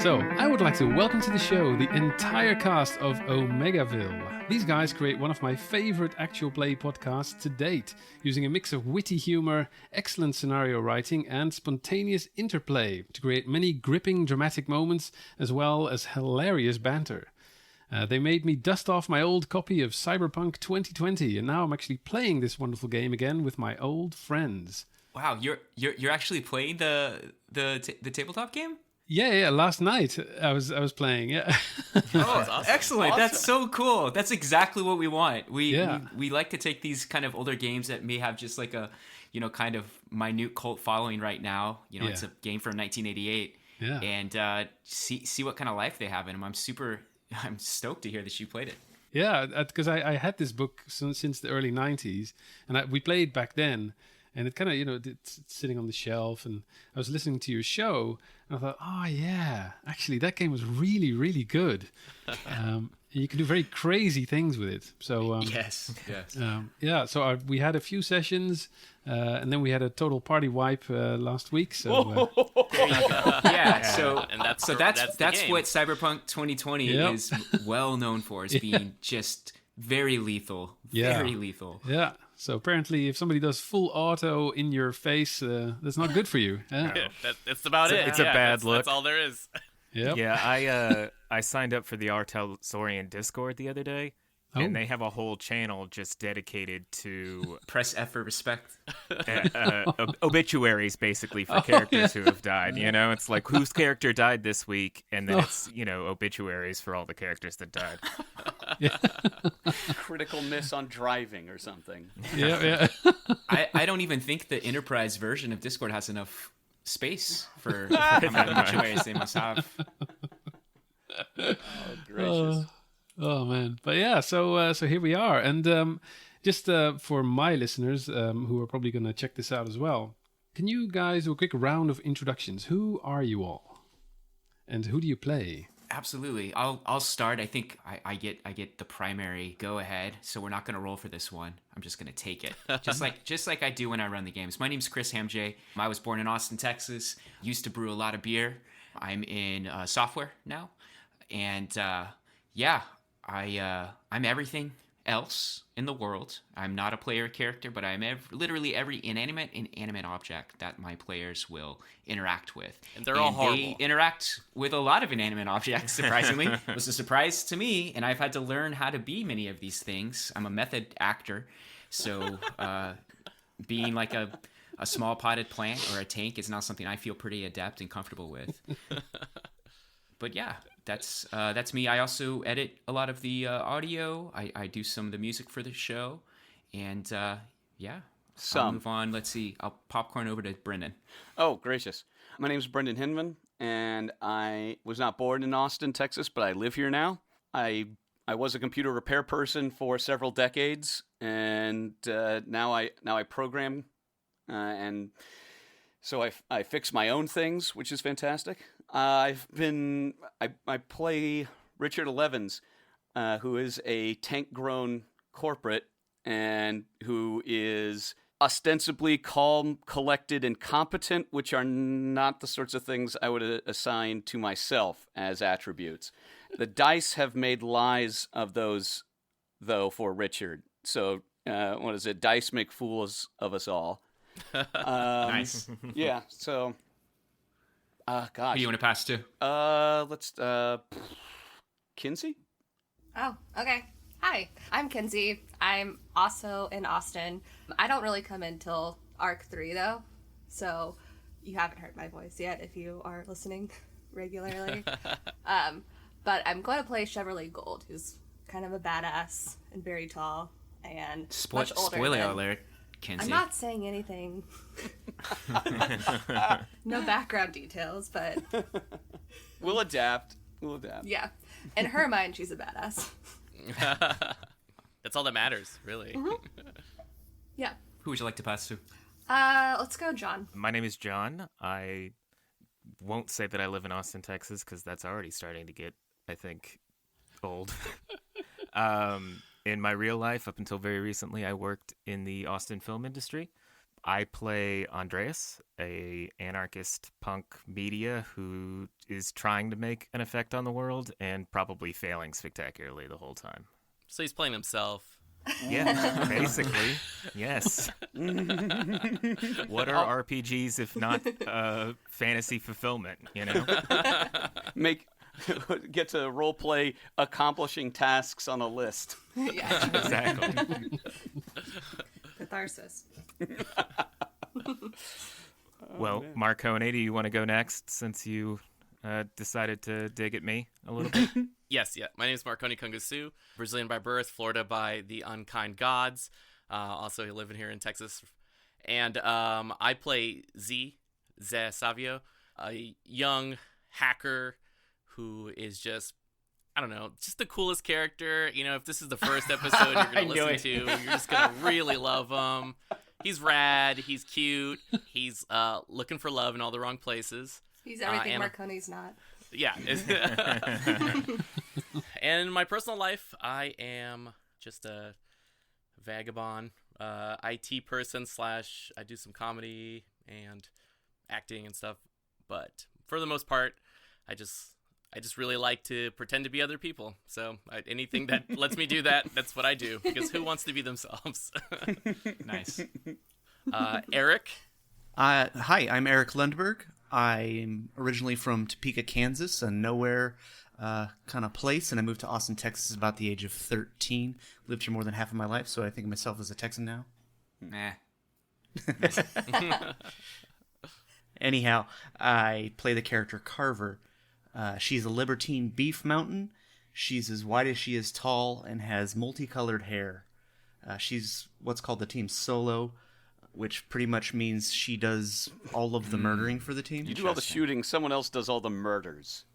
So, I would like to welcome to the show the entire cast of Omegaville. These guys create one of my favorite actual play podcasts to date, using a mix of witty humor, excellent scenario writing, and spontaneous interplay to create many gripping dramatic moments as well as hilarious banter. They made me dust off my old copy of CyberPunk 2020, and now I'm actually playing this wonderful game again with my old friends. Wow, you're actually playing the tabletop game? Yeah. Last night I was playing. Yeah. Oh, awesome. Excellent! Awesome. That's so cool. That's exactly what we want. We like to take these kind of older games that may have just like a, kind of minute cult following right now. It's a game from 1988. Yeah. And see what kind of life they have in them. I'm stoked to hear that you played it. Yeah, because I had this book since the early 90s, and we played back then. And it kind of, it's sitting on the shelf, and I was listening to your show, and I thought, oh yeah, actually that game was really, really good. You can do very crazy things with it. So yes. So we had a few sessions, and then we had a total party wipe last week. So yeah, so and that's what Cyberpunk 2020 is well known for, is being just very lethal, very lethal. Yeah. So apparently, if somebody does full auto in your face, that's not good for you. Yeah, that's about it. It's a bad look. That's all there is. Yep. Yeah, I signed up for the Artelsorian Discord the other day, and they have a whole channel just dedicated to press F for respect. Obituaries, basically, for characters who have died. It's like whose character died this week, and then it's obituaries for all the characters that died. Critical miss on driving or something. Yeah. I don't even think the enterprise version of Discord has enough space for how many obituaries they must have. Oh, gracious. Oh man, but yeah, so here we are, and just for my listeners who are probably going to check this out as well, can you guys do a quick round of introductions? Who are you all, and who do you play? Absolutely, I'll start. I think I get the primary go ahead, so we're not going to roll for this one. I'm just going to take it, just like I do when I run the games. My name's Chris Hamje. I was born in Austin, Texas. Used to brew a lot of beer. I'm in software now, and I'm everything else in the world. I'm not a player character, but I'm literally every inanimate and animate object that my players will interact with. And they're all horrible. They interact with a lot of inanimate objects, surprisingly. It was a surprise to me, and I've had to learn how to be many of these things. I'm a method actor, so being like a small potted plant or a tank is now something I feel pretty adept and comfortable with. But yeah, that's me. I also edit a lot of the audio. I do some of the music for the show. And I'll move on. Let's see. I'll popcorn over to Brendan. Oh, gracious. My name's Brendan Hinman, and I was not born in Austin, Texas, but I live here now. I was a computer repair person for several decades, and now I program, and so I fix my own things, which is fantastic. I play Richard Elevens, who is a tank-grown corporate and who is ostensibly calm, collected, and competent, which are not the sorts of things I would assign to myself as attributes. The dice have made lies of those, though, for Richard. So, what is it? Dice make fools of us all. Nice. Yeah, so... gosh. Who do you want to pass to? Let's, Kinsey? Oh, okay. Hi, I'm Kinsey. I'm also in Austin. I don't really come in till Arc 3, though, so you haven't heard my voice yet if you are listening regularly. But I'm going to play Chevrolet Gold, who's kind of a badass and very tall and much older. Spoiler alert. Kinsey. I'm not saying anything. No background details, but... We'll adapt. Yeah. In her mind, she's a badass. That's all that matters, really. Mm-hmm. Yeah. Who would you like to pass to? Let's go, John. My name is John. I won't say that I live in Austin, Texas, because that's already starting to get, I think, old. In my real life, up until very recently, I worked in the Austin film industry. I play Andreas, a anarchist punk media who is trying to make an effect on the world and probably failing spectacularly the whole time. So he's playing himself. Yeah, basically, yes. What are RPGs if not fantasy fulfillment, you know? Get to role play accomplishing tasks on a list. Yeah. Exactly. Catharsis. Well, Marconi, do you want to go next since you decided to dig at me a little bit? Yes, yeah. My name is Marconi Kungusu, Brazilian by birth, Florida by the unkind gods. Also living here in Texas. And I play Zé Savio, a young hacker who is just, I don't know, just the coolest character. You know, if this is the first episode you're going to listen to, you're just going to really love him. He's rad. He's cute. He's looking for love in all the wrong places. He's everything Marconi's not. Yeah. And in my personal life, I am just a vagabond, IT person / I do some comedy and acting and stuff. But for the most part, I just really like to pretend to be other people. So anything that lets me do that, that's what I do. Because who wants to be themselves? Nice. Eric? Hi, I'm Eric Lundberg. I'm originally from Topeka, Kansas, a nowhere kind of place, and I moved to Austin, Texas at about the age of 13. Lived here more than half of my life, so I think of myself as a Texan now. Nah. Anyhow, I play the character Carver. She's a libertine beef mountain. She's as wide as she is tall and has multicolored hair. She's what's called the team solo, which pretty much means she does all of the murdering for the team. You do all the shooting, someone else does all the murders.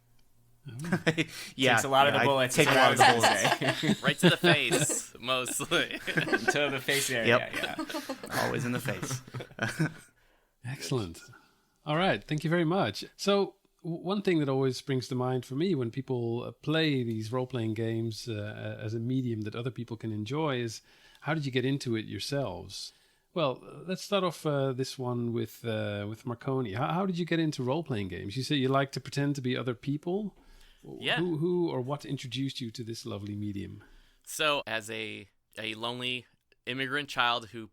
Yeah, Takes a lot of the I bullets. take a lot of the bullets. Right to the face, mostly. To the face area. Yep. Yeah. Always in the face. Excellent. All right. Thank you very much. So one thing that always springs to mind for me when people play these role-playing games as a medium that other people can enjoy is, how did you get into it yourselves? Well, let's start off this one with Marconi. How did you get into role-playing games? You say you like to pretend to be other people? Yeah. Who or what introduced you to this lovely medium? So, as a lonely immigrant child whose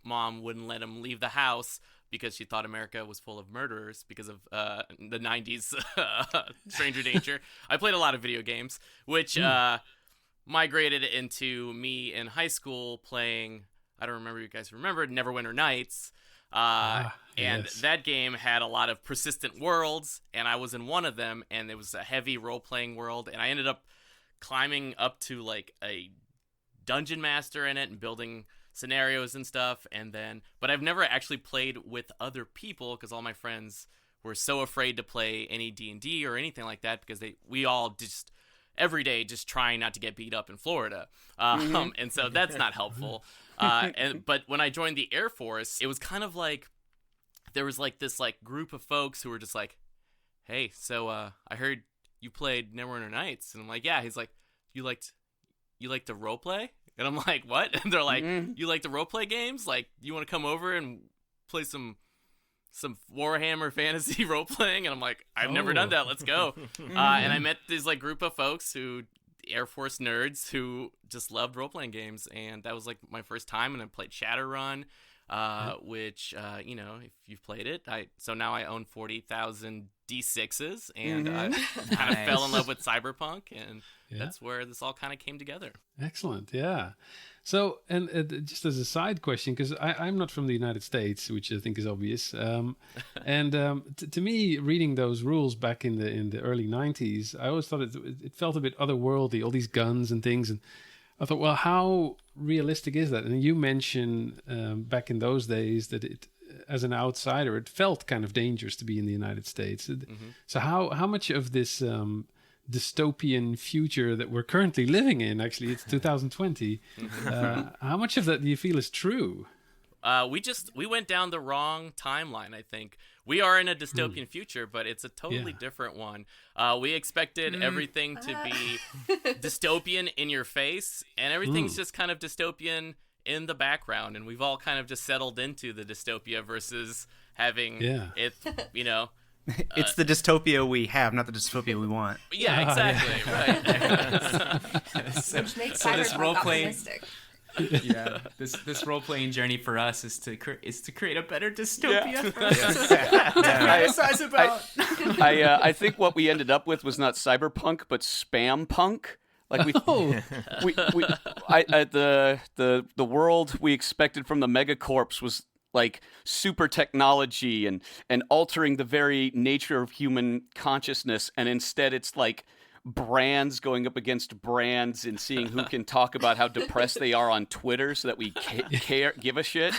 mom wouldn't let him leave the house because she thought America was full of murderers because of the 90s Stranger Danger, I played a lot of video games, which migrated into me in high school playing, I don't remember if you guys remember, Neverwinter Nights. And yes. that game had a lot of persistent worlds, and I was in one of them, and it was a heavy role-playing world, and I ended up climbing up to like a dungeon master in it and building scenarios and stuff, but I've never actually played with other people because all my friends were so afraid to play any D&D or anything like that because we all just every day just trying not to get beat up in Florida, and so that's not helpful. But when I joined the Air Force, it was kind of like there was like this like group of folks who were just like, "Hey, so I heard you played Neverwinter Nights," and I'm like, "Yeah." He's like, "You like to role play?" And I'm like, "What?" And they're like, "You like to role play games? Like, you want to come over and play some Warhammer fantasy role playing?" And I'm like, "I've never done that. Let's go." And I met this like group of folks who Air Force nerds who just loved role playing games, and that was like my first time. And I played Shadowrun, which you know, if you've played it, so now I own 40,000 D6s, and I kind of fell in love with cyberpunk, and that's where this all kind of came together. Excellent, yeah. So, and just as a side question, because I'm not from the United States, which I think is obvious, and to me, reading those rules back in the early 90s, I always thought it felt a bit otherworldly, all these guns and things, and I thought, well, how realistic is that? And you mentioned back in those days that it, as an outsider, it felt kind of dangerous to be in the United States. So how much of this dystopian future that we're currently living in, actually, it's 2020, how much of that do you feel is true? We went down the wrong timeline, I think. We are in a dystopian future, but it's a totally different one. We expected everything to be dystopian in your face, and everything's just kind of dystopian in the background, and we've all kind of just settled into the dystopia versus having it, you know. It's the dystopia we have, not the dystopia we want. Yeah, exactly. Right. Which makes So this cyberpunk role-playing- optimistic. Yeah, this role playing journey for us is to create a better dystopia. I think what we ended up with was not cyberpunk, but spam punk. Like the world we expected from the megacorps was like super technology and altering the very nature of human consciousness, and instead it's like brands going up against brands and seeing who can talk about how depressed they are on Twitter so that we give a shit.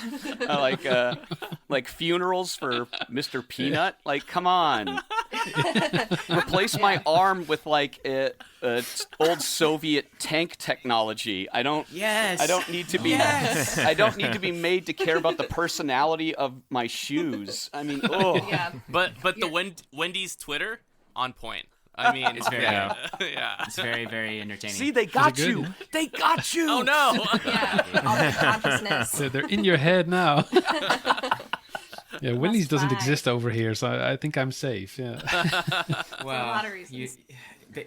Like funerals for Mr. Peanut. Like, come on. Replace my arm with like old Soviet tank technology. I don't need to be I don't need to be made to care about the personality of my shoes. I mean, Yeah. But the Wendy's Twitter on point. I mean, It's very it's very, very entertaining. See, they got good? you. They got you. Oh no! Yeah. All the consciousness. They're in your head now. Yeah, Wendy's doesn't fine. exist over here, so I think I'm safe. Yeah. well, a lot of reasons.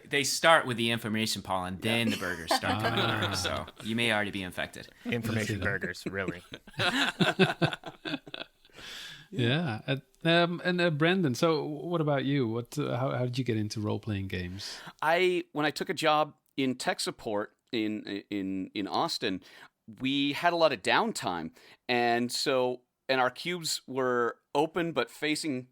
They start with the information, Paul, and then the burgers start coming over. So you may already be infected. Information burgers, really. Yeah. And Brandon, so what about you? What? How did you get into role playing games? When I took a job in tech support in Austin, we had a lot of downtime, and our cubes were open but facing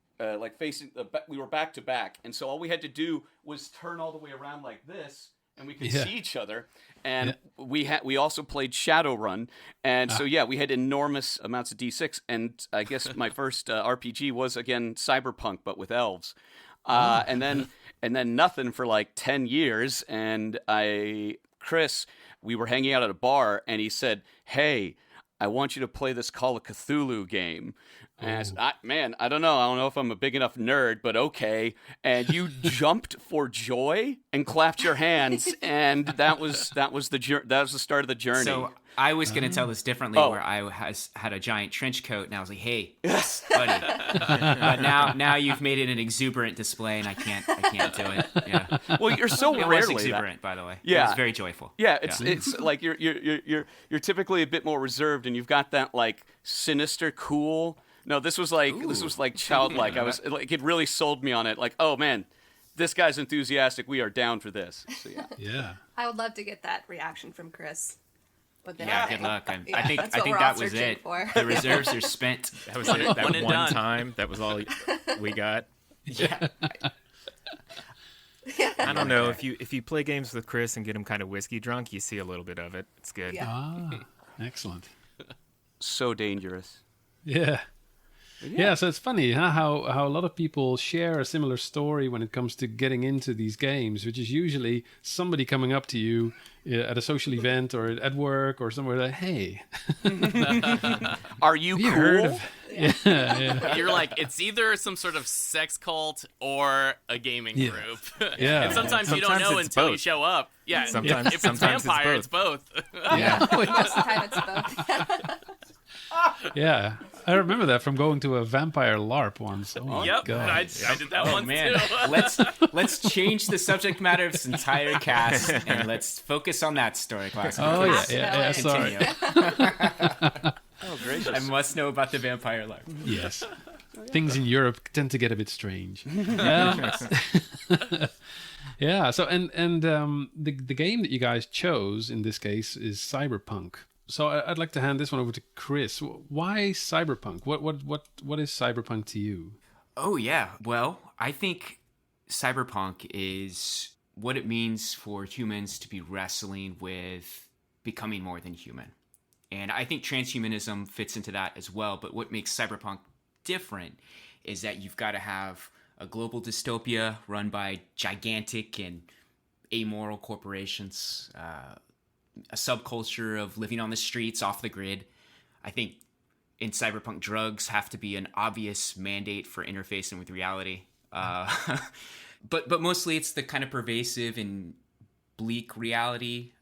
we were back to back, and so all we had to do was turn all the way around like this, and we could see each other. And we also played Shadowrun, and so we had enormous amounts of D6. And I guess my first RPG was again Cyberpunk, but with elves. And then nothing for like 10 years. And Chris, we were hanging out at a bar, and he said, "Hey, I want you to play this Call of Cthulhu game." And I said, I don't know if I'm a big enough nerd, but okay. And you jumped for joy and clapped your hands, and that was the start of the journey. So I was going to tell this differently, where I had a giant trench coat, and I was like, "Hey, buddy." But now you've made it an exuberant display, and I can't do it. Yeah. Well, you're so It was rarely exuberant, by the way. Yeah. It was very joyful. Yeah, it's like you're typically a bit more reserved, and you've got that like sinister cool. No, this was like childlike. I was like, it really sold me on it. Like, oh man, this guy's enthusiastic. We are down for this. So yeah. Yeah. I would love to get that reaction from Chris. With the Yeah, thing. good luck. I Yeah, think that's what we're that all was searching it. for. The reserves are spent. That was it. That One and one done. time. That was all we got. Yeah. I don't know, if you play games with Chris and get him kind of whiskey drunk, you see a little bit of it. It's good. Yeah. Excellent. So dangerous. Yeah. Yeah, so it's funny how a lot of people share a similar story when it comes to getting into these games, which is usually somebody coming up to you at a social event or at work or somewhere like, "Hey, Are you have you cool? heard of?" Yeah. You're like, it's either some sort of sex cult or a gaming Yeah. group. Yeah. And sometimes you don't Sometimes know it's until you both. show up. Yeah. Sometimes- if it's sometimes it's vampire, it's both. Yeah. Most of the time it's both. Yeah. I remember that from going to a vampire LARP once. Oh my Yep. God. I did that Oh one man, too. let's change the subject matter of this entire cast and let's focus on that story class. Oh yeah, Please yeah, sorry. continue. Oh, gracious. I must know about the vampire life. Yes. Things in Europe tend to get a bit strange. Yeah. So the game that you guys chose in this case is Cyberpunk. So I'd like to hand this one over to Chris. Why Cyberpunk? What is Cyberpunk to you? Oh yeah. Well, I think cyberpunk is what it means for humans to be wrestling with becoming more than human. And I think transhumanism fits into that as well. But what makes cyberpunk different is that you've got to have a global dystopia run by gigantic and amoral corporations, a subculture of living on the streets off the grid. I think in cyberpunk, drugs have to be an obvious mandate for interfacing with reality. But mostly it's the kind of pervasive and bleak reality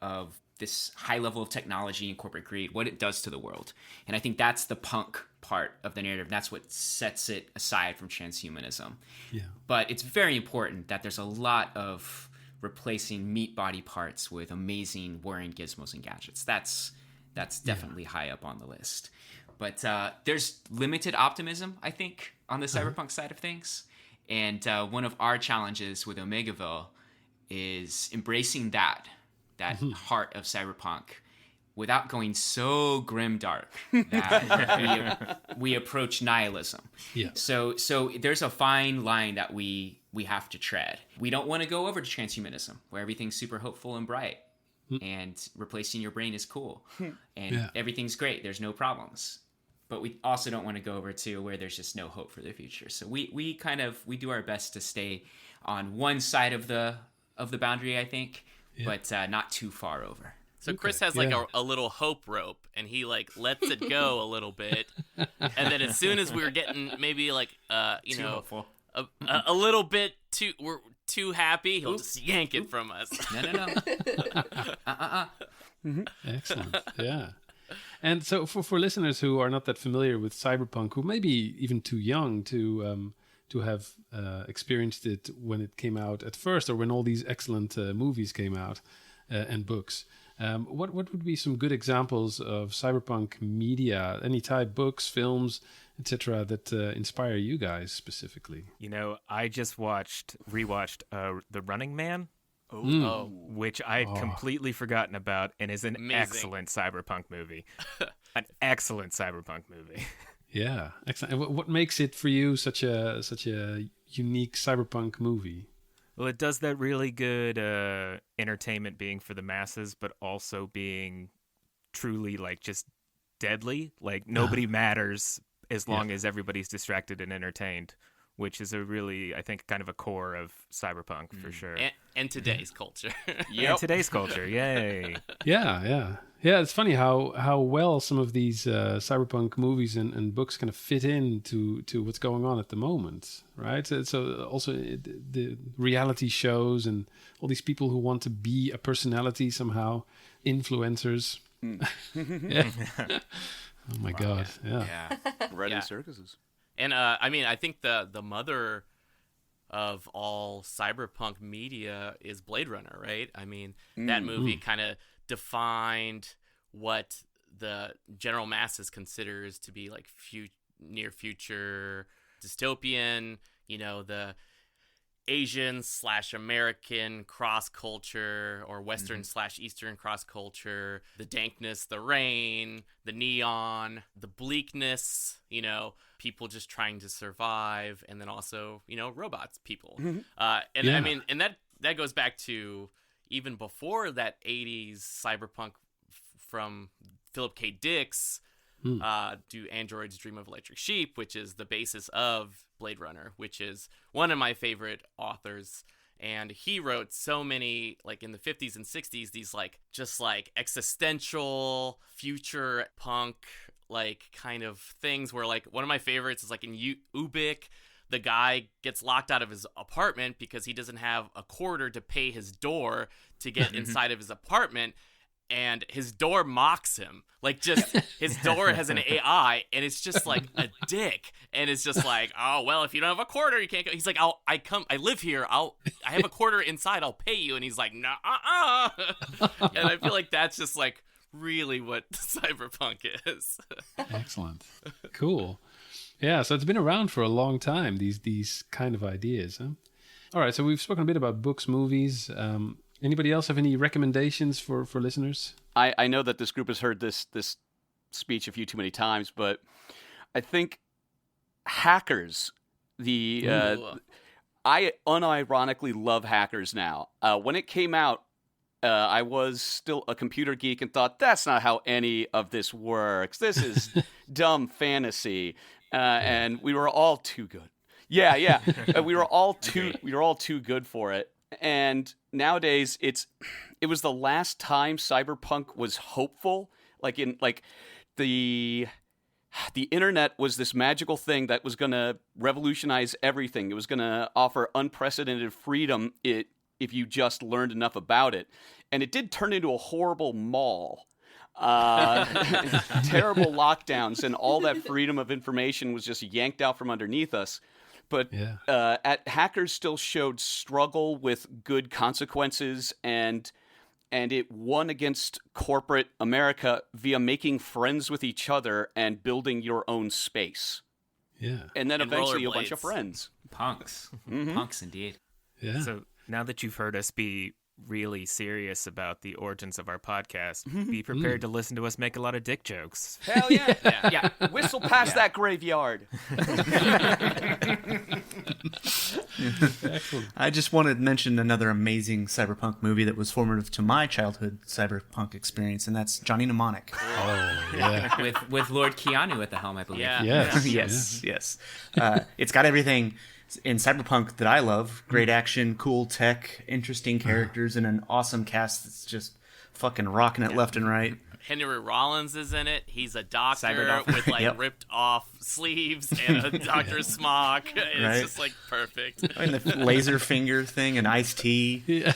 of this high level of technology and corporate greed, what it does to the world. And I think that's the punk part of the narrative. That's what sets it aside from transhumanism. Yeah. But it's very important that there's a lot of replacing meat body parts with amazing whirring gizmos and gadgets. That's definitely high up on the list. But there's limited optimism, I think, on the cyberpunk side of things. And one of our challenges with Omegaville is embracing that heart of cyberpunk without going so grimdark that we approach nihilism. Yeah. So there's a fine line that we have to tread. We don't want to go over to transhumanism, where everything's super hopeful and bright, and replacing your brain is cool, and everything's great. There's no problems. But we also don't want to go over to where there's just no hope for the future. So we do our best to stay on one side of the boundary, I think, but not too far over. So Chris has like a little hope rope, and he like lets it go a little bit, and then as soon as we were getting maybe like Too hopeful. a little bit too happy, he'll just yank it from us. No. Excellent. Yeah. And so for listeners who are not that familiar with cyberpunk, who may be even too young to have experienced it when it came out at first, or when all these excellent movies came out and books, what would be some good examples of cyberpunk media, any type, books, films, etc., that inspire you guys specifically? You know, I just rewatched The Running Man. Which I'd completely forgotten about, and is an excellent cyberpunk movie. An excellent cyberpunk movie. Yeah, excellent. And what makes it for you such a unique cyberpunk movie? Well, it does that really good entertainment being for the masses, but also being truly like just deadly. Like nobody matters as long as everybody's distracted and entertained, which is a really, I think, kind of a core of cyberpunk for sure. And today's culture. And today's culture, yay. Yeah. It's funny how well some of these cyberpunk movies and books kind of fit into what's going on at the moment, right? So also the reality shows and all these people who want to be a personality somehow, influencers. Yeah. Oh my God, yeah. Riding circuses. And I mean, I think the mother of all cyberpunk media is Blade Runner, right? I mean, that movie kind of defined what the general masses considers to be like near future dystopian, you know, the Asian/American cross culture, or Western/Eastern cross culture, the dankness, the rain, the neon, the bleakness, you know, people just trying to survive, and then also, you know, robots, people. I mean, and that goes back to even before that 80s cyberpunk from Philip K. Dick's Do Androids Dream of Electric Sheep, which is the basis of Blade Runner, which is one of my favorite authors. And he wrote so many, like in the 50s and 60s, these like just like existential future punk like kind of things, where like one of my favorites is like in Ubik, the guy gets locked out of his apartment because he doesn't have a quarter to pay his door to get inside of his apartment. And his door mocks him. Like, just, his door has an AI, and it's just like a dick. And it's just like, oh, well, if you don't have a quarter, you can't go. He's like, I live here. I have a quarter inside. I'll pay you. And he's like, nah, And I feel like that's just like really what cyberpunk is. Excellent. Cool. Yeah, so it's been around for a long time, these kind of ideas. Huh? All right, so we've spoken a bit about books, movies. Anybody else have any recommendations for listeners? I know that this group has heard this speech a few too many times, but I think Hackers, I unironically love Hackers now. When it came out, I was still a computer geek and thought, that's not how any of this works. This is dumb fantasy. And we were all too good. Yeah. We were all too good for it. And nowadays, it was the last time cyberpunk was hopeful. Like the internet was this magical thing that was going to revolutionize everything. It was going to offer unprecedented freedom if you just learned enough about it. and it did turn into a horrible mall. Terrible lockdowns, and all that freedom of information was just yanked out from underneath us. But hackers still showed struggle with good consequences, and it won against corporate America via making friends with each other and building your own space. Yeah. And then eventually a rollerblades. bunch of friends. Punks. Mm-hmm. Punks, indeed. Yeah. So now that you've heard us be really serious about the origins of our podcast, be prepared to listen to us make a lot of dick jokes. Hell yeah. Yeah. Whistle past that graveyard. Excellent. I just wanted to mention another amazing cyberpunk movie that was formative to my childhood cyberpunk experience, and that's Johnny Mnemonic. Oh, yeah. With Lord Keanu at the helm, I believe. Yeah. Yes. Yes. It's got everything in cyberpunk that I love: great action, cool tech, interesting characters, and an awesome cast that's just fucking rocking it left and right. Henry Rollins is in it. He's a doctor Cyber with like Yep. ripped off sleeves and a doctor's smock. It's Right. just like perfect. And the laser finger thing and iced tea. Yeah.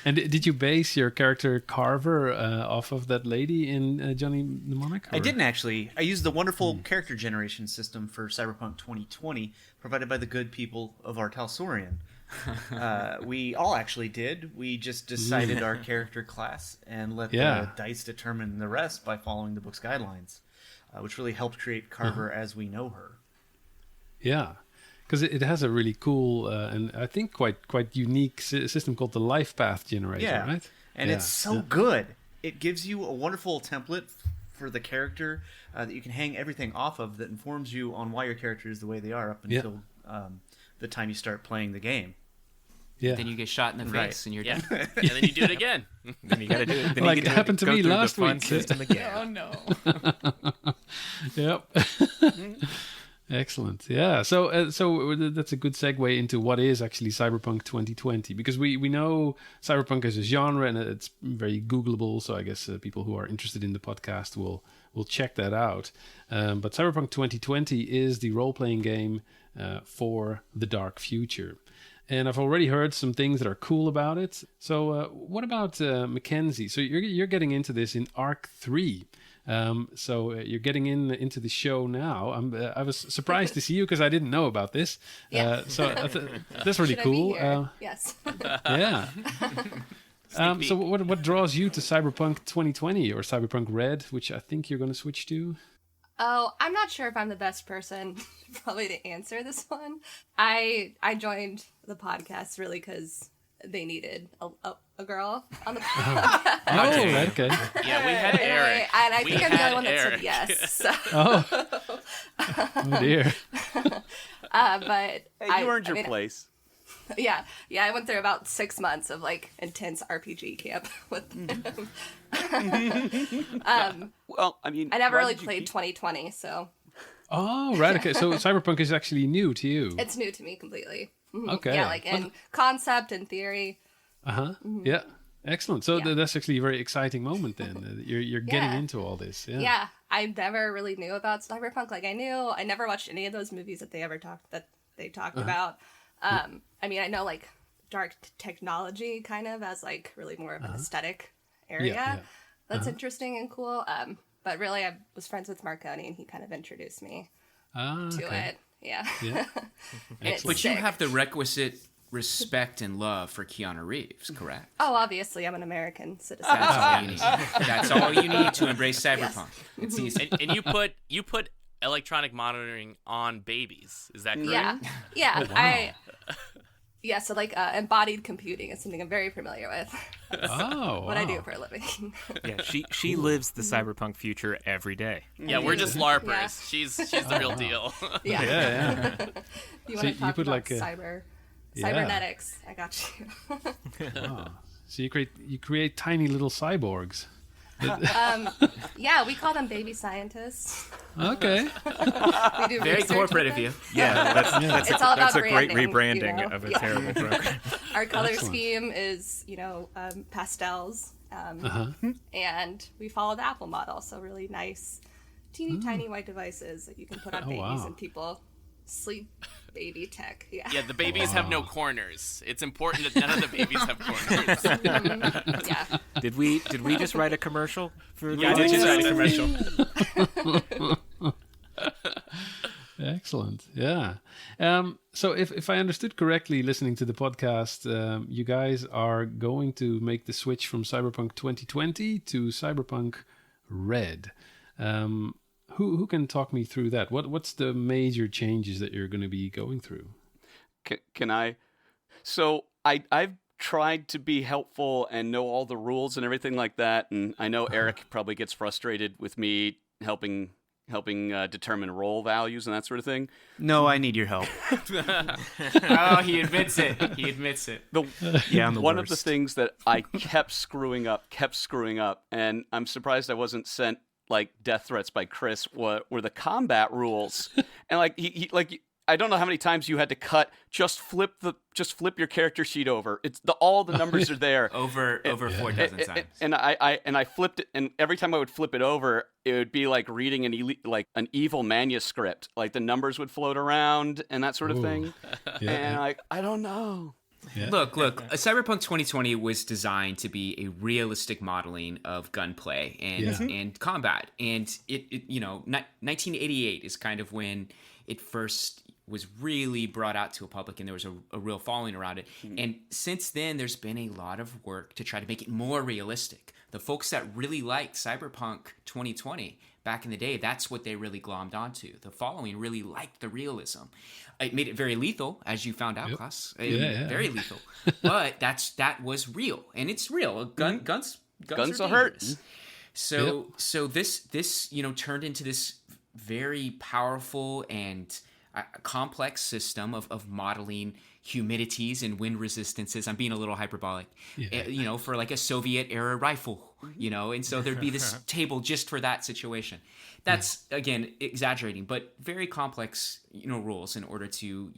And did you base your character Carver off of that lady in Johnny Mnemonic? I didn't actually. I used the wonderful character generation system for Cyberpunk 2020, provided by the good people of Artalsorian. We all actually did. We just decided our character class and let the dice determine the rest by following the book's guidelines, which really helped create Carver as we know her. Yeah. Because it has a really cool and I think quite unique system called the life path generator, Yeah, right? and it's so good. It gives you a wonderful template for the character that you can hang everything off of that informs you on why your character is the way they are up until the time you start playing the game. Yeah. Then you get shot in the Right. face and you're Yeah. done. And then you do it again. Then you got to do it. Then Like you it happened to go me through the last fun week. system again. Oh no. Yep. Excellent. Yeah. So that's a good segue into what is actually Cyberpunk 2020, because we know Cyberpunk as a genre and it's very Googleable. So I guess people who are interested in the podcast will check that out. But Cyberpunk 2020 is the role-playing game for the dark future. And I've already heard some things that are cool about it. So what about Mackenzie? So you're getting into this in Arc 3. So you're getting into the show now. I was surprised to see you because I didn't know about this. Yeah. So that's really Should I be cool. here? Yes. Yeah. So what draws you to Cyberpunk 2020 or Cyberpunk Red, which I think you're going to switch to? Oh, I'm not sure if I'm the best person probably to answer this one. I joined the podcast really because they needed a girl on the podcast. Oh, right, okay. Yeah, we had Eric. And I We think I'm the had only one that Eric. said yes. So. Oh dear. But Hey, you earned your place. Yeah, I went through about 6 months of like intense RPG camp with them. Well, I mean, I never why really did you played keep- 2020, so Oh, right, okay. So Cyberpunk is actually new to you. it's new to me completely. Mhm. Okay. Yeah, like in concept and theory. Uh-huh. Yeah. Excellent. So Yeah. that's actually a very exciting moment then. You're getting Yeah. into all this. Yeah. Yeah, I never really knew about cyberpunk. Like I never watched any of those movies that they talked about. I mean, I know like dark technology kind of as like really more of an aesthetic area. Yeah. That's interesting and cool. But really, I was friends with Marconi, and he kind of introduced me to Okay. it. Yeah. Yeah. And it's But you sick. have the requisite respect and love for Keanu Reeves, correct? Oh, obviously, I'm an American citizen. That's all you need. That's all you need to embrace cyberpunk. It's easy. And you put electronic monitoring on babies. Is that correct? Yeah. Oh, wow. So like embodied computing is something I'm very familiar with. Oh, What I do wow. for a living. Yeah, she lives the cyberpunk future every day. Yeah, we're just LARPers. Yeah. She's the real deal. Yeah. Yeah. You So want you to talk put about like a- cybernetics? I got you. Wow. So you create tiny little cyborgs. Yeah, we call them baby scientists. Okay. We do Very research corporate with of you. them. Yeah, It's all about that's a great branding, rebranding you know? of a Yeah. terrible program. Our color Excellent. scheme is, pastels, and we follow the Apple model. So really nice, teeny tiny white devices that you can put on Oh, babies, wow. and people sleep baby tech. Yeah. Yeah, the babies have no corners. It's important that none of the babies have corners. Yeah. Did we just write a commercial for? Yeah, I did just write a commercial. Excellent. Yeah. So if I understood correctly, listening to the podcast, you guys are going to make the switch from Cyberpunk 2020 to Cyberpunk Red. Who can talk me through that? What's the major changes that you're going to be going through? Can I? So I've tried to be helpful and know all the rules and everything like that, and I know Eric probably gets frustrated with me helping determine role values and that sort of thing. No, I need your help. Oh, he admits it. He admits it. I'm the One worst. of the things that I kept screwing up, and I'm surprised I wasn't sent like death threats by Chris, were the combat rules. And like he I don't know how many times you had to cut. Just flip your character sheet over. It's all the numbers are there. Over 4 dozen times. And I flipped it, and every time I would flip it over, it would be like reading an evil manuscript. Like the numbers would float around and that sort of thing. And I don't know. Yeah. Look, Cyberpunk 2020 was designed to be a realistic modeling of gunplay and combat. And it 1988 is kind of when it first was really brought out to a public, and there was a real following around it. And since then, there's been a lot of work to try to make it more realistic. The folks that really liked Cyberpunk 2020 back in the day, that's what they really glommed onto. The following really liked the realism. It made it very lethal, as you found out, Klaus. Very lethal. But that was real, and it's real. Guns Guns are will hurt. dangerous. So this turned into this very powerful and complex system of modeling humidities and wind resistances. I'm being a little hyperbolic, for like a Soviet era rifle, and so there'd be this table just for that situation. That's again exaggerating, but very complex, rules in order to,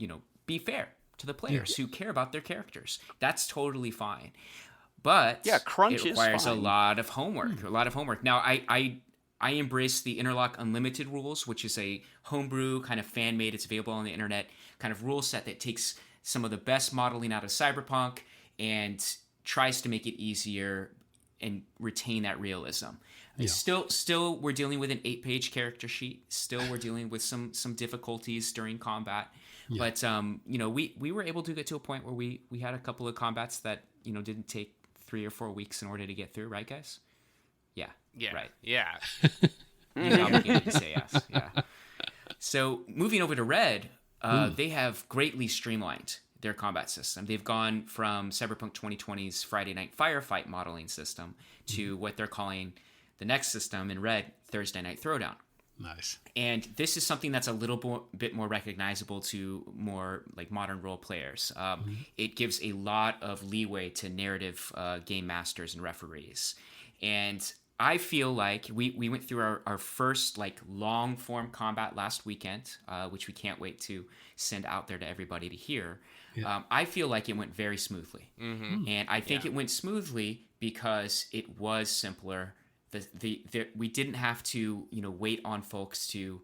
be fair to the players who care about their characters. That's totally fine. But crunch it requires is fine. a lot of homework. Now I embrace the Interlock Unlimited rules, which is a homebrew kind of fan-made, it's available on the internet, kind of rule set that takes some of the best modeling out of Cyberpunk and tries to make it easier and retain that realism. Yeah. Still, we're dealing with an 8-page character sheet. Still, we're dealing with some difficulties during combat. Yeah. But we were able to get to a point where we had a couple of combats that didn't take 3 or 4 weeks in order to get through, right, guys? Yeah. Yeah. Right. Yeah. He's obligated to say yes. Yeah. So moving over to Red, they have greatly streamlined their combat system. They've gone from Cyberpunk 2020's Friday Night Firefight modeling system to what they're calling the next system in Red, Thursday Night Throwdown. Nice. And this is something that's a little bit more recognizable to more like modern role players. It gives a lot of leeway to narrative game masters and referees. And I feel like we went through our first like long form combat last weekend, which we can't wait to send out there to everybody to hear. Yeah. I feel like it went very smoothly. Mm-hmm. And I think it went smoothly because it was simpler. We didn't have to wait on folks to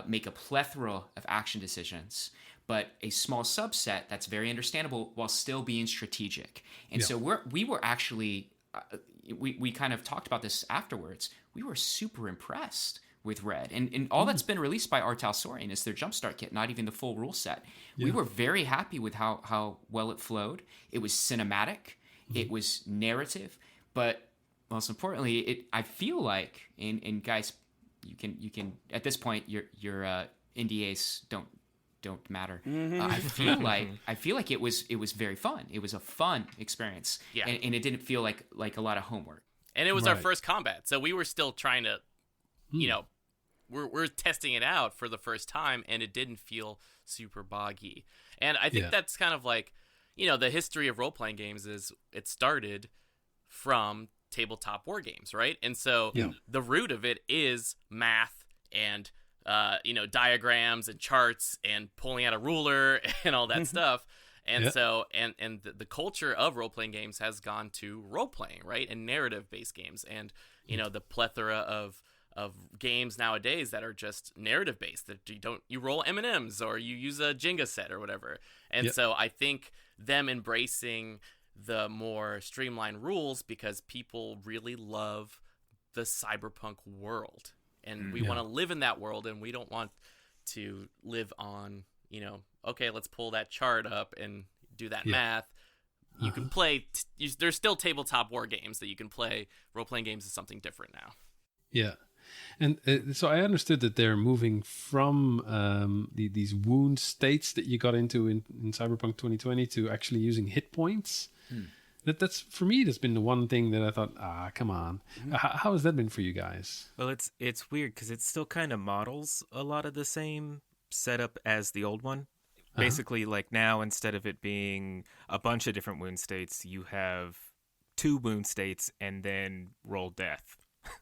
make a plethora of action decisions, but a small subset that's very understandable while still being strategic. And so we were actually we kind of talked about this afterwards. We were super impressed with Red. And all that's been released by Artal Saurian is their Jumpstart kit, not even the full rule set. Yeah. We were very happy with how well it flowed. It was cinematic. It was narrative. But most importantly, I feel like, and guys, you can at this point, your NDAs don't matter. I feel like it was very fun. It was a fun experience. Yeah. And it didn't feel like a lot of homework. And it was our first combat, so we were still trying to, we're testing it out for the first time, and it didn't feel super boggy. And I think that's kind of like, the history of role-playing games is it started from tabletop war games, right? And so the root of it is math and diagrams and charts and pulling out a ruler and all that stuff. And so and the culture of role-playing games has gone to role-playing, right? And narrative-based games, and the plethora of of games nowadays that are just narrative based, that you roll M&Ms or you use a Jenga set or whatever. And so I think them embracing the more streamlined rules, because people really love the cyberpunk world, and we want to live in that world, and we don't want to live on, okay, let's pull that chart up and do that math. You can play there's still tabletop war games that you can play. Role-playing games is something different now. Yeah. And so I understood that they're moving from these wound states that you got into in Cyberpunk 2020 to actually using hit points. That's for me, that's been the one thing that I thought, come on. How has that been for you guys? Well, it's weird because it still kind of models a lot of the same setup as the old one. Basically, like now, instead of it being a bunch of different wound states, you have 2 wound states and then roll death.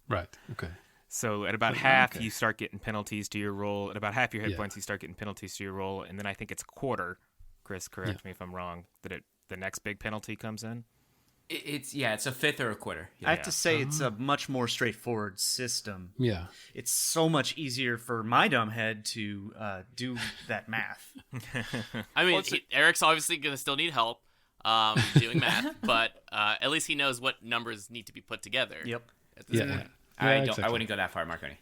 Right. Okay. So at about half, you start getting penalties to your roll. At about half your hit points, you start getting penalties to your roll. And then I think it's a quarter. Chris, correct me if I'm wrong, that the next big penalty comes in. It's a fifth or a quarter. I have to say it's a much more straightforward system. Yeah. It's so much easier for my dumb head to do that math. I mean, Eric's obviously going to still need help doing math, but at least he knows what numbers need to be put together. Yep. At this point. I wouldn't go that far, Marconi.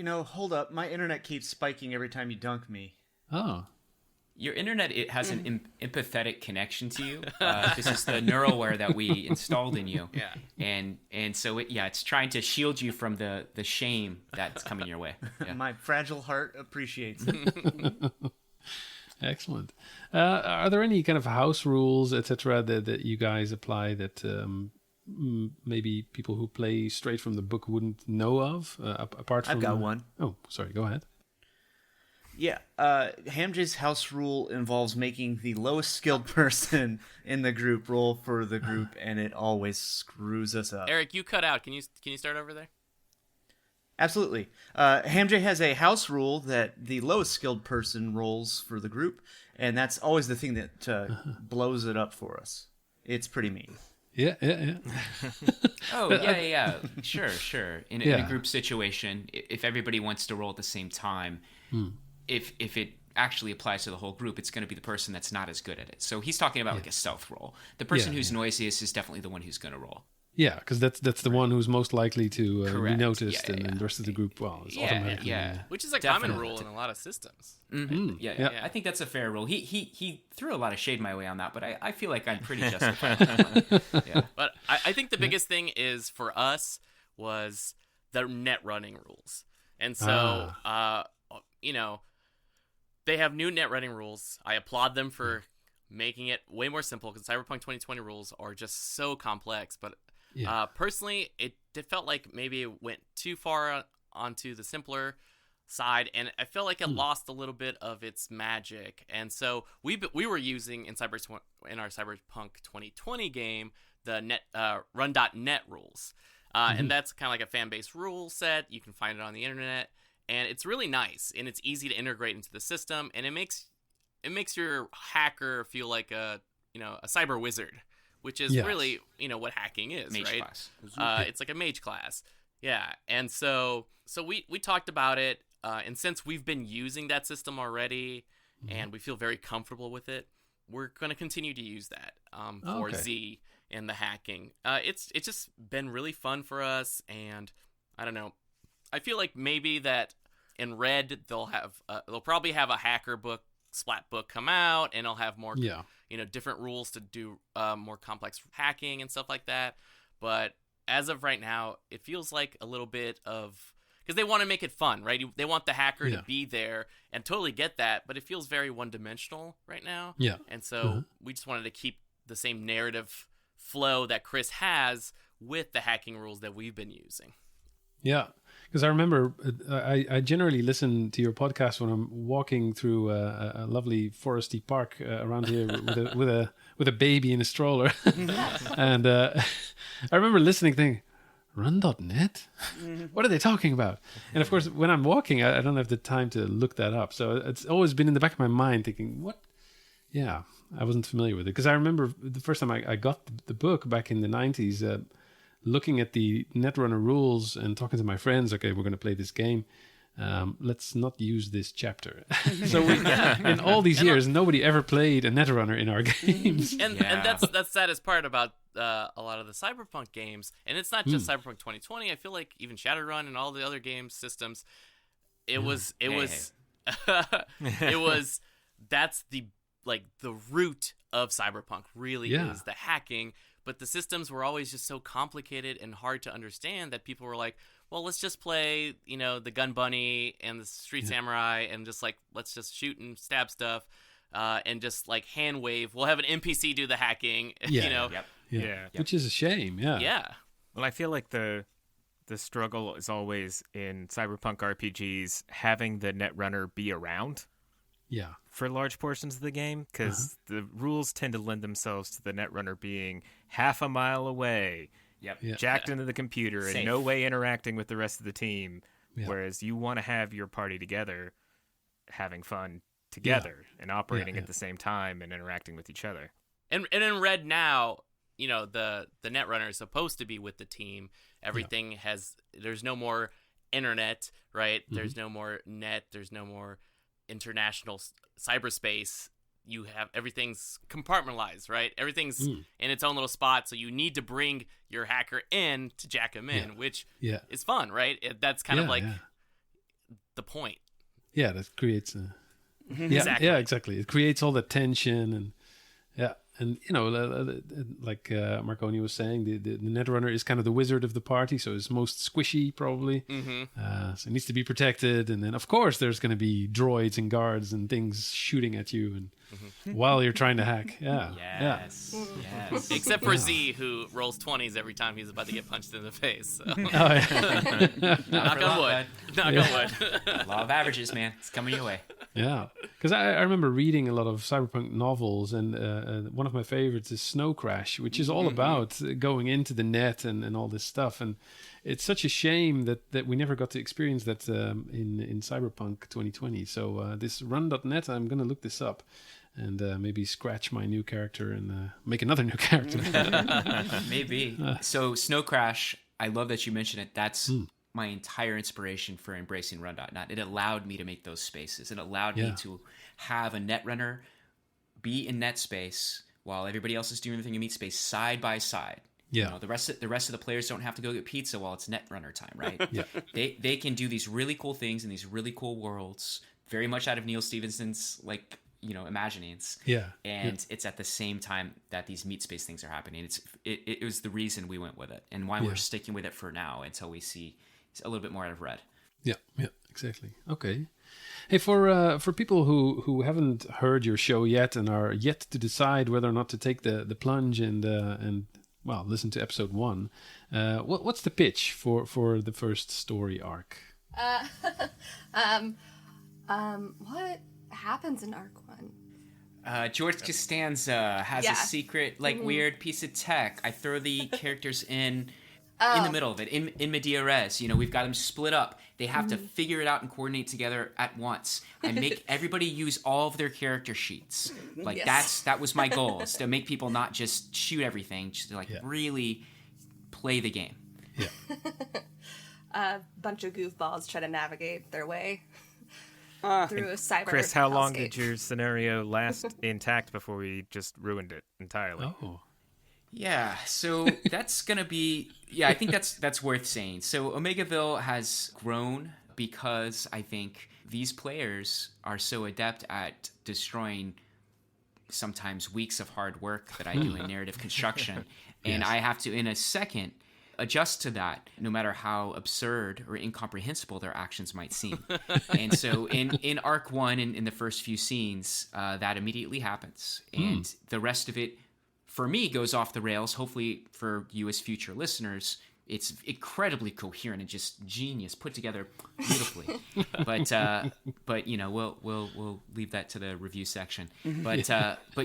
Hold up. My internet keeps spiking every time you dunk me. Oh. Your internet, it has an empathetic connection to you. This is the neural that we installed in you. Yeah. And so it's trying to shield you from the shame that's coming your way. Yeah. My fragile heart appreciates it. Excellent. Are there any kind of house rules, etc., that you guys apply that maybe people who play straight from the book wouldn't know of? Apart from, I've got one. Oh, sorry. Go ahead. Yeah, Hamje's house rule involves making the lowest skilled person in the group roll for the group, and it always screws us up. Eric, you cut out. Can you start over there? Absolutely. Hamje has a house rule that the lowest skilled person rolls for the group, and that's always the thing that blows it up for us. It's pretty mean. Yeah. Oh, yeah. Sure. In a group situation, if everybody wants to roll at the same time, if it actually applies to the whole group, it's going to be the person that's not as good at it. So he's talking about like a stealth roll. The person who's noisiest is definitely the one who's going to roll. Yeah, because that's the one who's most likely to be noticed, Yeah, and the rest of the group, is automatically. Yeah. Which is a Definitely. common rule in a lot of systems. Mm-hmm. Yeah. I think that's a fair rule. He threw a lot of shade my way on that, but I feel like I'm pretty justified. Yeah. But I think the biggest thing is for us was the net running rules. And so, they have new net running rules. I applaud them for making it way more simple, because Cyberpunk 2020 rules are just so complex. But personally, it felt like maybe it went too far onto the simpler side, and I felt like it lost a little bit of its magic. And so we were using in our Cyberpunk 2020 game the run.net rules, and that's kind of like a fan-based rule set. You can find it on the internet. And it's really nice, and it's easy to integrate into the system, and it makes your hacker feel like a cyber wizard, which is really what hacking is, mage right? Class. It's like a mage class, yeah. And so we talked about it, and since we've been using that system already, and we feel very comfortable with it, we're going to continue to use that for Z and the hacking. It's just been really fun for us, and I don't know. I feel like maybe that in Red they'll probably have a hacker book, splat book come out, and it'll have more different rules to do more complex hacking and stuff like that. But as of right now, it feels like a little bit of, because they want to make it fun, right? They want the hacker to be there, and totally get that, but it feels very one-dimensional right now. Yeah. And so we just wanted to keep the same narrative flow that Chris has with the hacking rules that we've been using. Yeah, because I remember I generally listen to your podcast when I'm walking through a lovely foresty park around here with a baby in a stroller, and I remember listening, thinking, "Run.net? What are they talking about?" And of course, when I'm walking, I don't have the time to look that up, so it's always been in the back of my mind, thinking, "What?" Yeah, I wasn't familiar with it, because I remember the first time I got the book back in the 90s. looking at the Netrunner rules and talking to my friends, okay, we're going to play this game. Let's not use this chapter. So in all these years, nobody ever played a Netrunner in our games. And that's the saddest part about a lot of the Cyberpunk games. And it's not just Cyberpunk 2020. I feel like even Shadowrun and all the other game systems, that's the root of Cyberpunk really is the hacking. But the systems were always just so complicated and hard to understand that people were like, well, let's just play, the Gun Bunny and the Street Samurai and just let's just shoot and stab stuff and just hand wave. We'll have an NPC do the hacking, Which is a shame, Yeah. Well, I feel like the struggle is always in Cyberpunk RPGs having the Netrunner be around. Yeah. For large portions of the game, because the rules tend to lend themselves to the Netrunner being half a mile away, jacked into the computer, Safe. and no way interacting with the rest of the team. Yeah. Whereas you want to have your party together, having fun together, and operating at the same time and interacting with each other. And in Red now, the Netrunner is supposed to be with the team. Everything there's no more internet, right? Mm-hmm. There's no more net. There's no more international cyberspace. You have everything's compartmentalized, right? Everything's in its own little spot, so you need to bring your hacker in to jack him in, which is fun, right? That's kind of the point. Yeah, that creates Exactly. Yeah, exactly. It creates all the tension and and like Marconi was saying, the Netrunner is kind of the wizard of the party, so it's most squishy probably. So it needs to be protected, and then of course there's going to be droids and guards and things shooting at you and while you're trying to hack. Yes. Except for Z, who rolls 20s every time he's about to get punched in the face. So. Knock on wood. Knock on wood. Law of averages, man. It's coming your way. Yeah, because I remember reading a lot of cyberpunk novels, and one of my favorites is Snow Crash, which is all about going into the net and all this stuff. And it's such a shame that we never got to experience that in Cyberpunk 2020. So this run.net, I'm going to look this up and maybe scratch my new character and make another new character. Maybe. So Snow Crash, I love that you mentioned it. That's my entire inspiration for embracing run.net. It allowed me to make those spaces. It allowed me to have a Netrunner be in net space while everybody else is doing everything in meat space side by side. Yeah. The rest of the players don't have to go get pizza while it's Netrunner time, right? They can do these really cool things in these really cool worlds, very much out of Neil Stephenson's imaginings. And it's at the same time that these meat space things are happening. It was the reason we went with it and why we're sticking with it for now until we see a little bit more out of Red. Yeah, exactly. Okay. Hey, for people who haven't heard your show yet and are yet to decide whether or not to take the plunge and listen to episode 1, what's the pitch for the first story arc? What happens in arc 1? George Costanza has a secret, weird piece of tech. I throw the characters in the middle of it, in media res. We've got them split up. They have to figure it out and coordinate together at once. I make everybody use all of their character sheets. That was my goal, is to make people not just shoot everything, just to really play the game. Yeah. A bunch of goofballs try to navigate their way through a cyber Chris, how long hellscape. did your scenario last intact before we just ruined it entirely? Oh. Yeah, so that's going to be... Yeah, I think that's worth saying. So Omegaville has grown because I think these players are so adept at destroying sometimes weeks of hard work that I do in narrative construction. And I have to, in a second, adjust to that, no matter how absurd or incomprehensible their actions might seem. And so in Arc 1, in the first few scenes, that immediately happens. And the rest of it, for me, goes off the rails. Hopefully for you as future listeners, it's incredibly coherent and just genius, put together beautifully. But we'll leave that to the review section. But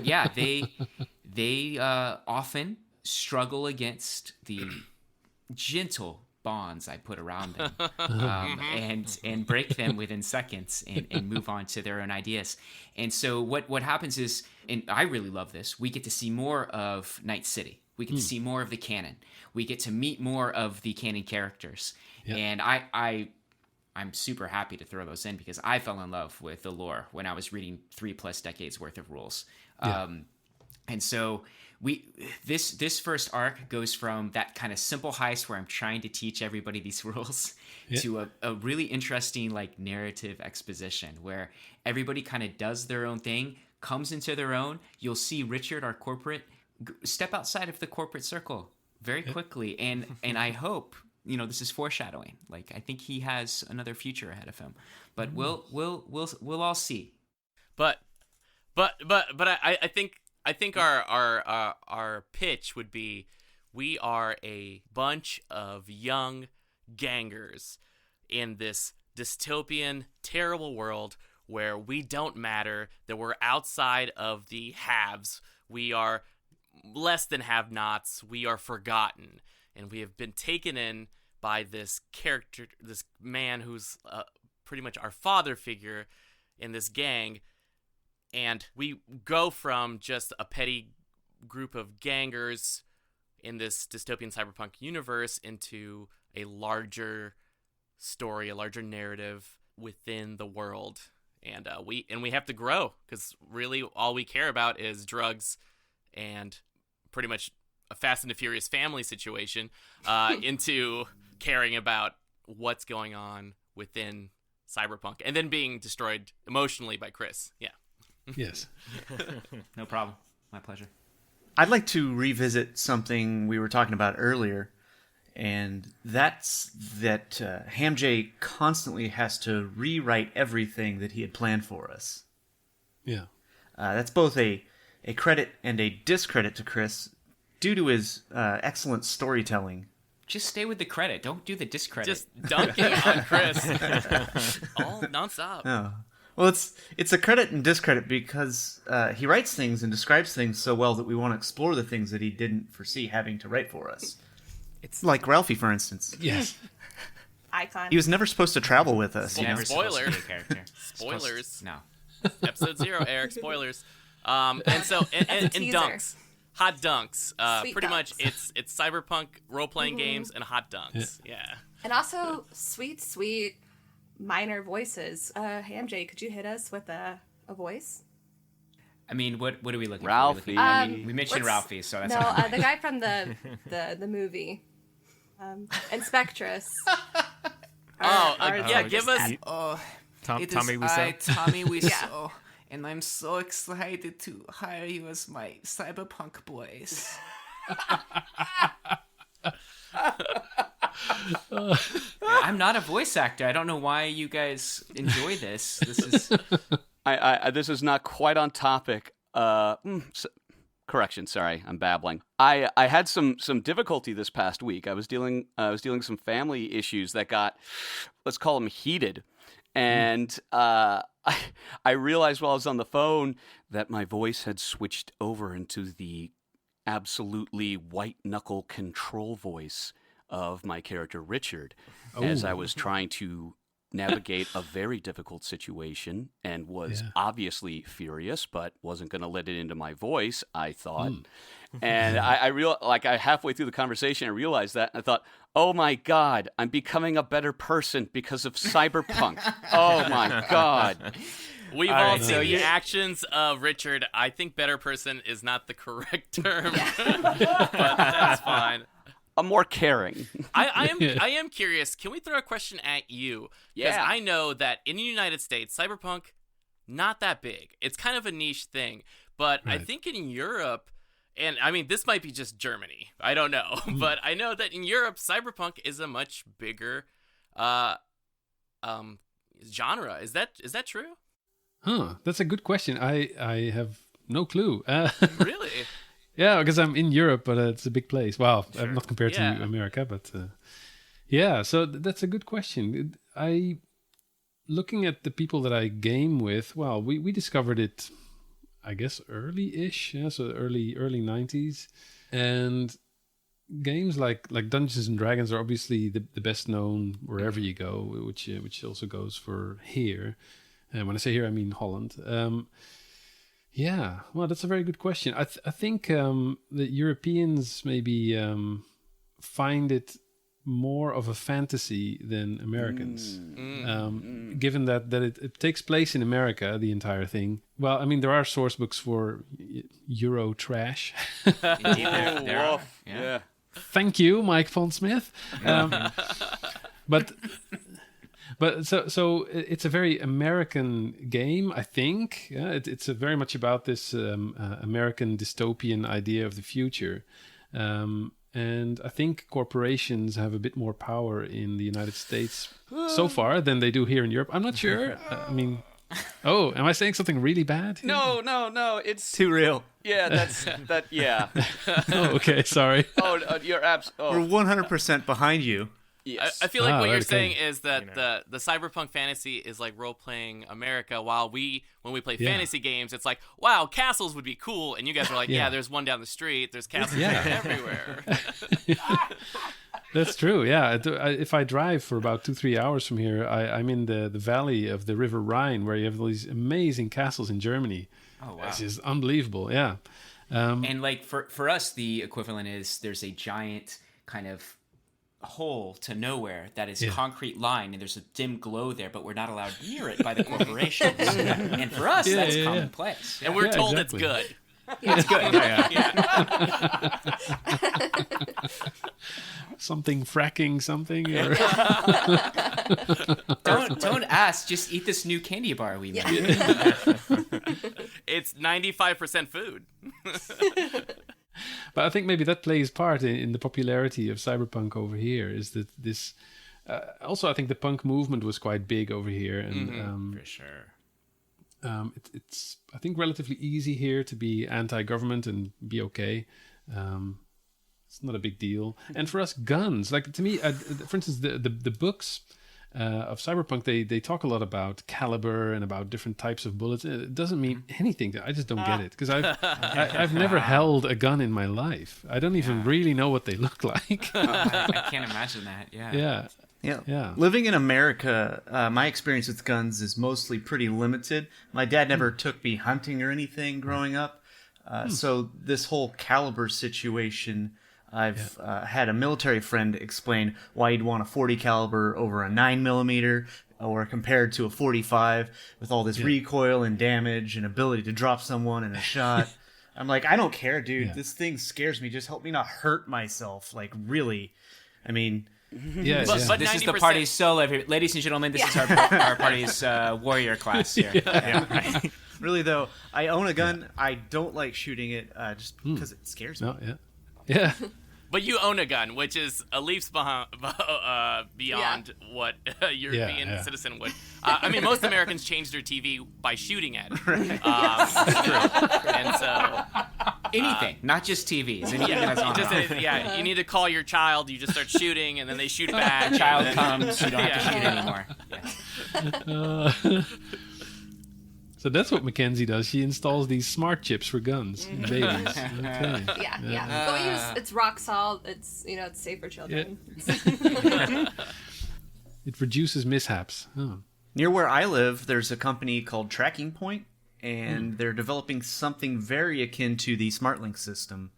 yeah, they often struggle against the gentle bonds I put around them, and break them within seconds and move on to their own ideas. And so what happens is, and I really love this, we get to see more of Night City. We get to see more of the canon. We get to meet more of the canon characters. Yeah. And I'm super happy to throw those in because I fell in love with the lore when I was reading 3+ decades worth of rules. Yeah. And so this first arc goes from that kind of simple heist where I'm trying to teach everybody these rules to a really interesting like narrative exposition where everybody kind of does their own thing, comes into their own. You'll see Richard, our corporate, step outside of the corporate circle very quickly, and I hope, you know, this is foreshadowing. Like, I think he has another future ahead of him, but we'll all see. But I think our pitch would be, we are a bunch of young gangers in this dystopian, terrible world where we don't matter, that we're outside of the haves. We are less than have-nots. We are forgotten, and we have been taken in by this character, this man who's pretty much our father figure in this gang. And we go from just a petty group of gangers in this dystopian cyberpunk universe into a larger story, a larger narrative within the world. And we have to grow, because really all we care about is drugs and pretty much a Fast and the Furious family situation, into caring about what's going on within cyberpunk and then being destroyed emotionally by Chris. Yeah. Yes. No problem. My pleasure. I'd like to revisit something we were talking about earlier, and that's that Hamje constantly has to rewrite everything that he had planned for us. Yeah. That's both a credit and a discredit to Chris due to his excellent storytelling. Just stay with the credit. Don't do the discredit. Just dunk it on Chris. All nonstop. Oh. Well, it's a credit and discredit because he writes things and describes things so well that we want to explore the things that he didn't foresee having to write for us. It's like Ralphie, for instance. Yes. Icon. He was never supposed to travel with us. You know? Never supposed Spoiler. to be a character. Spoilers. No. Episode 0, Eric. Spoilers. And so and teaser. dunks, hot dunks. Sweet Pretty dunks. much, it's cyberpunk role playing games and hot dunks. Yeah. And also sweet minor voices. Hamje, could you hit us with a voice? I mean, what are we looking Ralphie. for? We mentioned What's- Ralphie, so that's No, not the guy from the movie, Inspectress. Give us. Tommy Tommy Wiseau. Wiseau, and I'm so excited to hire you as my cyberpunk boys. I'm not a voice actor. I don't know why you guys enjoy this. This is This is not quite on topic. Correction, sorry, I'm babbling. I had some difficulty this past week. I was dealing some family issues that got, let's call them, heated, and I realized while I was on the phone that my voice had switched over into the absolutely white knuckle control voice of my character Richard, as I was trying to navigate a very difficult situation and was obviously furious, but wasn't going to let it into my voice, I thought. And I halfway through the conversation, I realized that, and I thought, oh my God, I'm becoming a better person because of cyberpunk. Oh my God. We've all seen the actions of Richard. I think better person is not the correct term, but that's fine. I'm more caring. I am curious. Can we throw a question at you? Because Yeah. I know that in the United States, cyberpunk, not that big. It's kind of a niche thing. But I think in Europe, and I mean, this might be just Germany. I don't know. But I know that in Europe, cyberpunk is a much bigger genre. Is that true? Huh. That's a good question. I have no clue. Really? Yeah, because I'm in Europe, but it's a big place. Well, not compared Yeah. to America, but yeah. So that's a good question. Looking at the people that I game with, well, we discovered it, I guess, early-ish, yeah, so early 90s, and games like Dungeons and Dragons are obviously the best known wherever you go, which also goes for here. And when I say here, I mean Holland. Yeah, well, that's a very good question. I think the Europeans maybe find it more of a fantasy than Americans. Given that it takes place in America, the entire thing. Well, I mean, there are source books for Euro trash. Indeed, there are. Yeah. Thank you, Mike Pondsmith. But so it's a very American game, I think. Yeah, it's very much about this American dystopian idea of the future. And I think corporations have a bit more power in the United States so far than they do here in Europe. I'm not sure. I mean, am I saying something really bad? No. It's Too real. Yeah, that's that. Yeah. Oh, okay, sorry. You're We're 100% behind you. Yes. I feel like what you're okay. saying is that the cyberpunk fantasy is like role-playing America, while when we play fantasy games, it's like, wow, castles would be cool, and you guys are like, yeah, there's one down the street, there's castles everywhere. That's true. Yeah, if I drive for about 2-3 hours from here, I'm in the valley of the River Rhine, where you have all these amazing castles in Germany. Oh wow, This is unbelievable. Yeah, and like for us, the equivalent is there's a giant kind of hole to nowhere that is concrete line, and there's a dim glow there, but we're not allowed near it by the corporations. And for us, that's commonplace. And we're told exactly. it's good. It's good. something fracking something. Or... Don't ask. Just eat this new candy bar we made. It's 95% food. But I think maybe that plays part in the popularity of cyberpunk over here. Is that this? Also, I think the punk movement was quite big over here, and For sure. It's I think relatively easy here to be anti-government and be okay. It's not a big deal. And for us, guns, like to me, for instance, the books of cyberpunk, they talk a lot about caliber and about different types of bullets. It doesn't mean anything. I just don't get it because I've never held a gun in my life. I don't even really know what they look like. I can't imagine that. Yeah. Yeah. Living in America, my experience with guns is mostly pretty limited. My dad never took me hunting or anything growing up. So this whole caliber situation, I've had a military friend explain why you'd want a 40 caliber over a 9mm or compared to a 45 with all this recoil and damage and ability to drop someone in a shot. I'm like, I don't care, dude. Yeah. This thing scares me. Just help me not hurt myself. Like, really. I mean... Yeah, But This is the 90%. party's solo. Ladies and gentlemen, this is our party's warrior class here. Really, though, I own a gun. I don't like shooting it just because it scares me. No, yeah. But you own a gun, which is a leaps beyond what a European citizen would. I mean, most Americans change their TV by shooting at it. And so... Anything, not just TVs. Anything that's on. You need to call your child. You just start shooting, and then they shoot back. Child comes, you don't have to shoot anymore. So that's what Mackenzie does. She installs these smart chips for guns and babies. Okay. Yeah. But we use it's rock salt. It's it's safe for children. It reduces mishaps. Oh. Near where I live, there's a company called Tracking Point, and they're developing something very akin to the SmartLink system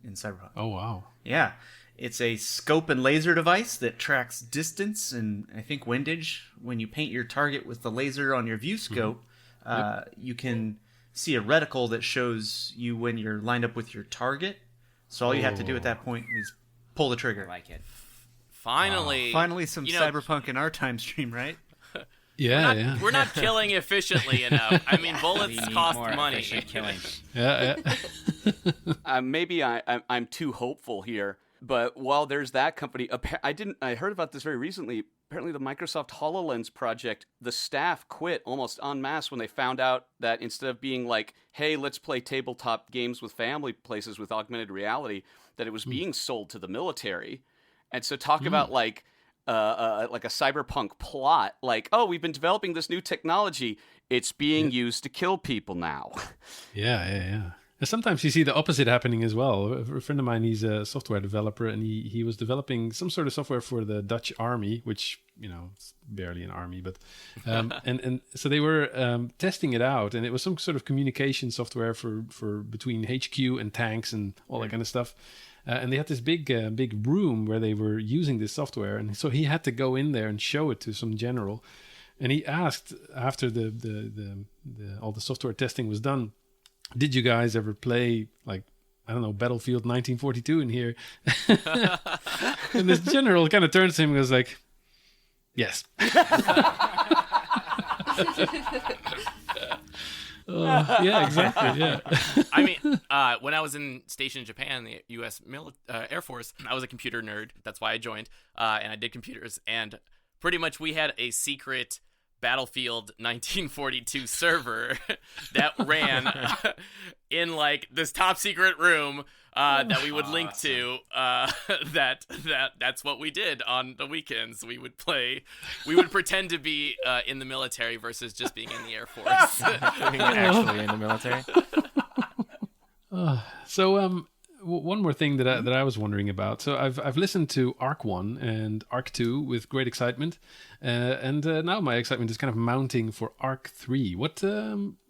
in Cyberpunk. Oh, wow. Yeah. It's a scope and laser device that tracks distance and, I think, windage. When you paint your target with the laser on your view scope, you can see a reticle that shows you when you're lined up with your target. So all you have to do at that point is pull the trigger. I like it. Finally, some Cyberpunk in our time stream, right? Yeah, We're not killing efficiently enough. I mean, bullets We need cost more money. efficient killing. Yeah. Maybe I'm too hopeful here, but while there's that company, I heard about this very recently. Apparently, the Microsoft HoloLens project, the staff quit almost en masse when they found out that instead of being like, "Hey, let's play tabletop games with family places with augmented reality," that it was being sold to the military. And so, talk about like a cyberpunk plot, like, oh, we've been developing this new technology. It's being used to kill people now. Yeah. And sometimes you see the opposite happening as well. A friend of mine, he's a software developer, and he was developing some sort of software for the Dutch army, which, it's barely an army, but and so they were testing it out, and it was some sort of communication software for between HQ and tanks and all that kind of stuff. And they had this big room where they were using this software, and so he had to go in there and show it to some general. And he asked after the all the software testing was done, did you guys ever play, like, I don't know, Battlefield 1942 in here? And this general kind of turns to him and goes like, yes. Yeah, exactly. Yeah. I mean, when I was stationed in Japan, the U.S. Air Force, I was a computer nerd. That's why I joined, and I did computers. And pretty much we had a secret Battlefield 1942 server that ran in like this top secret room that we would link to. That's what we did on the weekends. We would pretend to be in the military versus just being in the Air Force. Being actually in the military. So one more thing that I was wondering about. So I've listened to Arc 1 and Arc 2 with great excitement, and now my excitement is kind of mounting for Arc 3. What,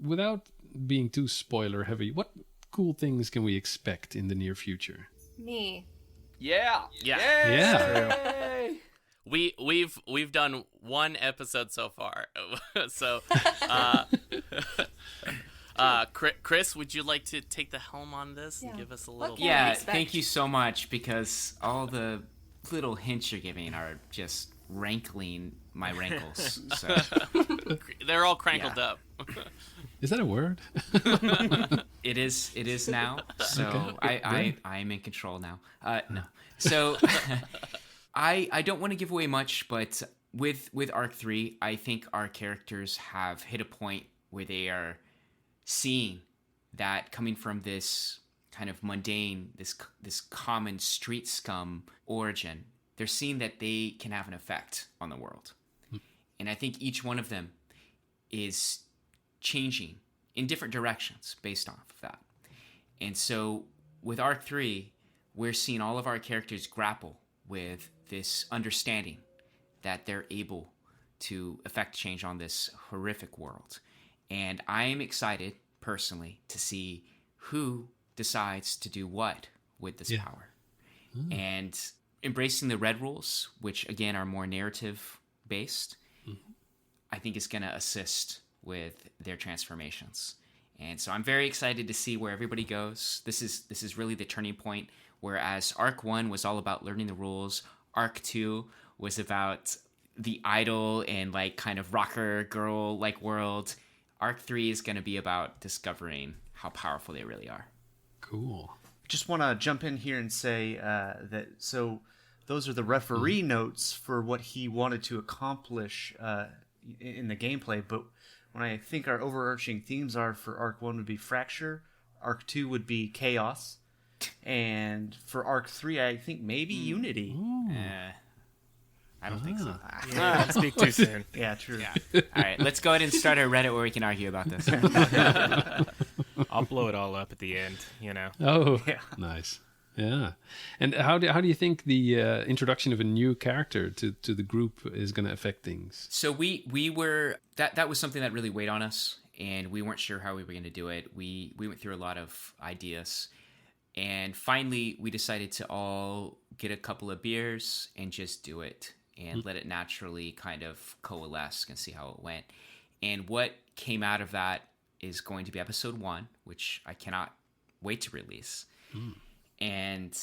without being too spoiler heavy, what cool things can we expect in the near future? Me. Yeah. Yeah. We've done one episode so far, so. Chris, would you like to take the helm on this and give us a little? Yeah, thank you so much, because all the little hints you're giving are just rankling my rankles. So they're all crankled up. Is that a word? It is now. So Okay. I'm in control now. No. So I don't want to give away much, but with Arc 3, I think our characters have hit a point where they are seeing that coming from this kind of mundane, this common street scum origin, they're seeing that they can have an effect on the world. And I think each one of them is changing in different directions based off of that. And so with Arc 3, we're seeing all of our characters grapple with this understanding that they're able to affect change on this horrific world. And I'm excited, personally, to see who decides to do what with this power. And embracing the red rules, which, again, are more narrative-based, I think is going to assist with their transformations. And so I'm very excited to see where everybody goes. This is really the turning point, whereas Arc 1 was all about learning the rules. Arc 2 was about the idol and, like, kind of rocker girl-like world. Arc 3 is going to be about discovering how powerful they really are. Cool. Just want to jump in here and say that those are the referee notes for what he wanted to accomplish in the gameplay. But when I think our overarching themes are for Arc 1 would be Fracture, Arc 2 would be Chaos, and for Arc 3 I think maybe Unity. I don't think so. Yeah, don't speak too soon. Yeah, true. Yeah. All right, let's go ahead and start a Reddit where we can argue about this. I'll blow it all up at the end, Oh, Yeah. nice. Yeah. And how do you think the introduction of a new character to the group is going to affect things? So we were that was something that really weighed on us, and we weren't sure how we were going to do it. We went through a lot of ideas, and finally we decided to all get a couple of beers and just do it and let it naturally kind of coalesce and see how it went. And what came out of that is going to be episode 1, which I cannot wait to release. And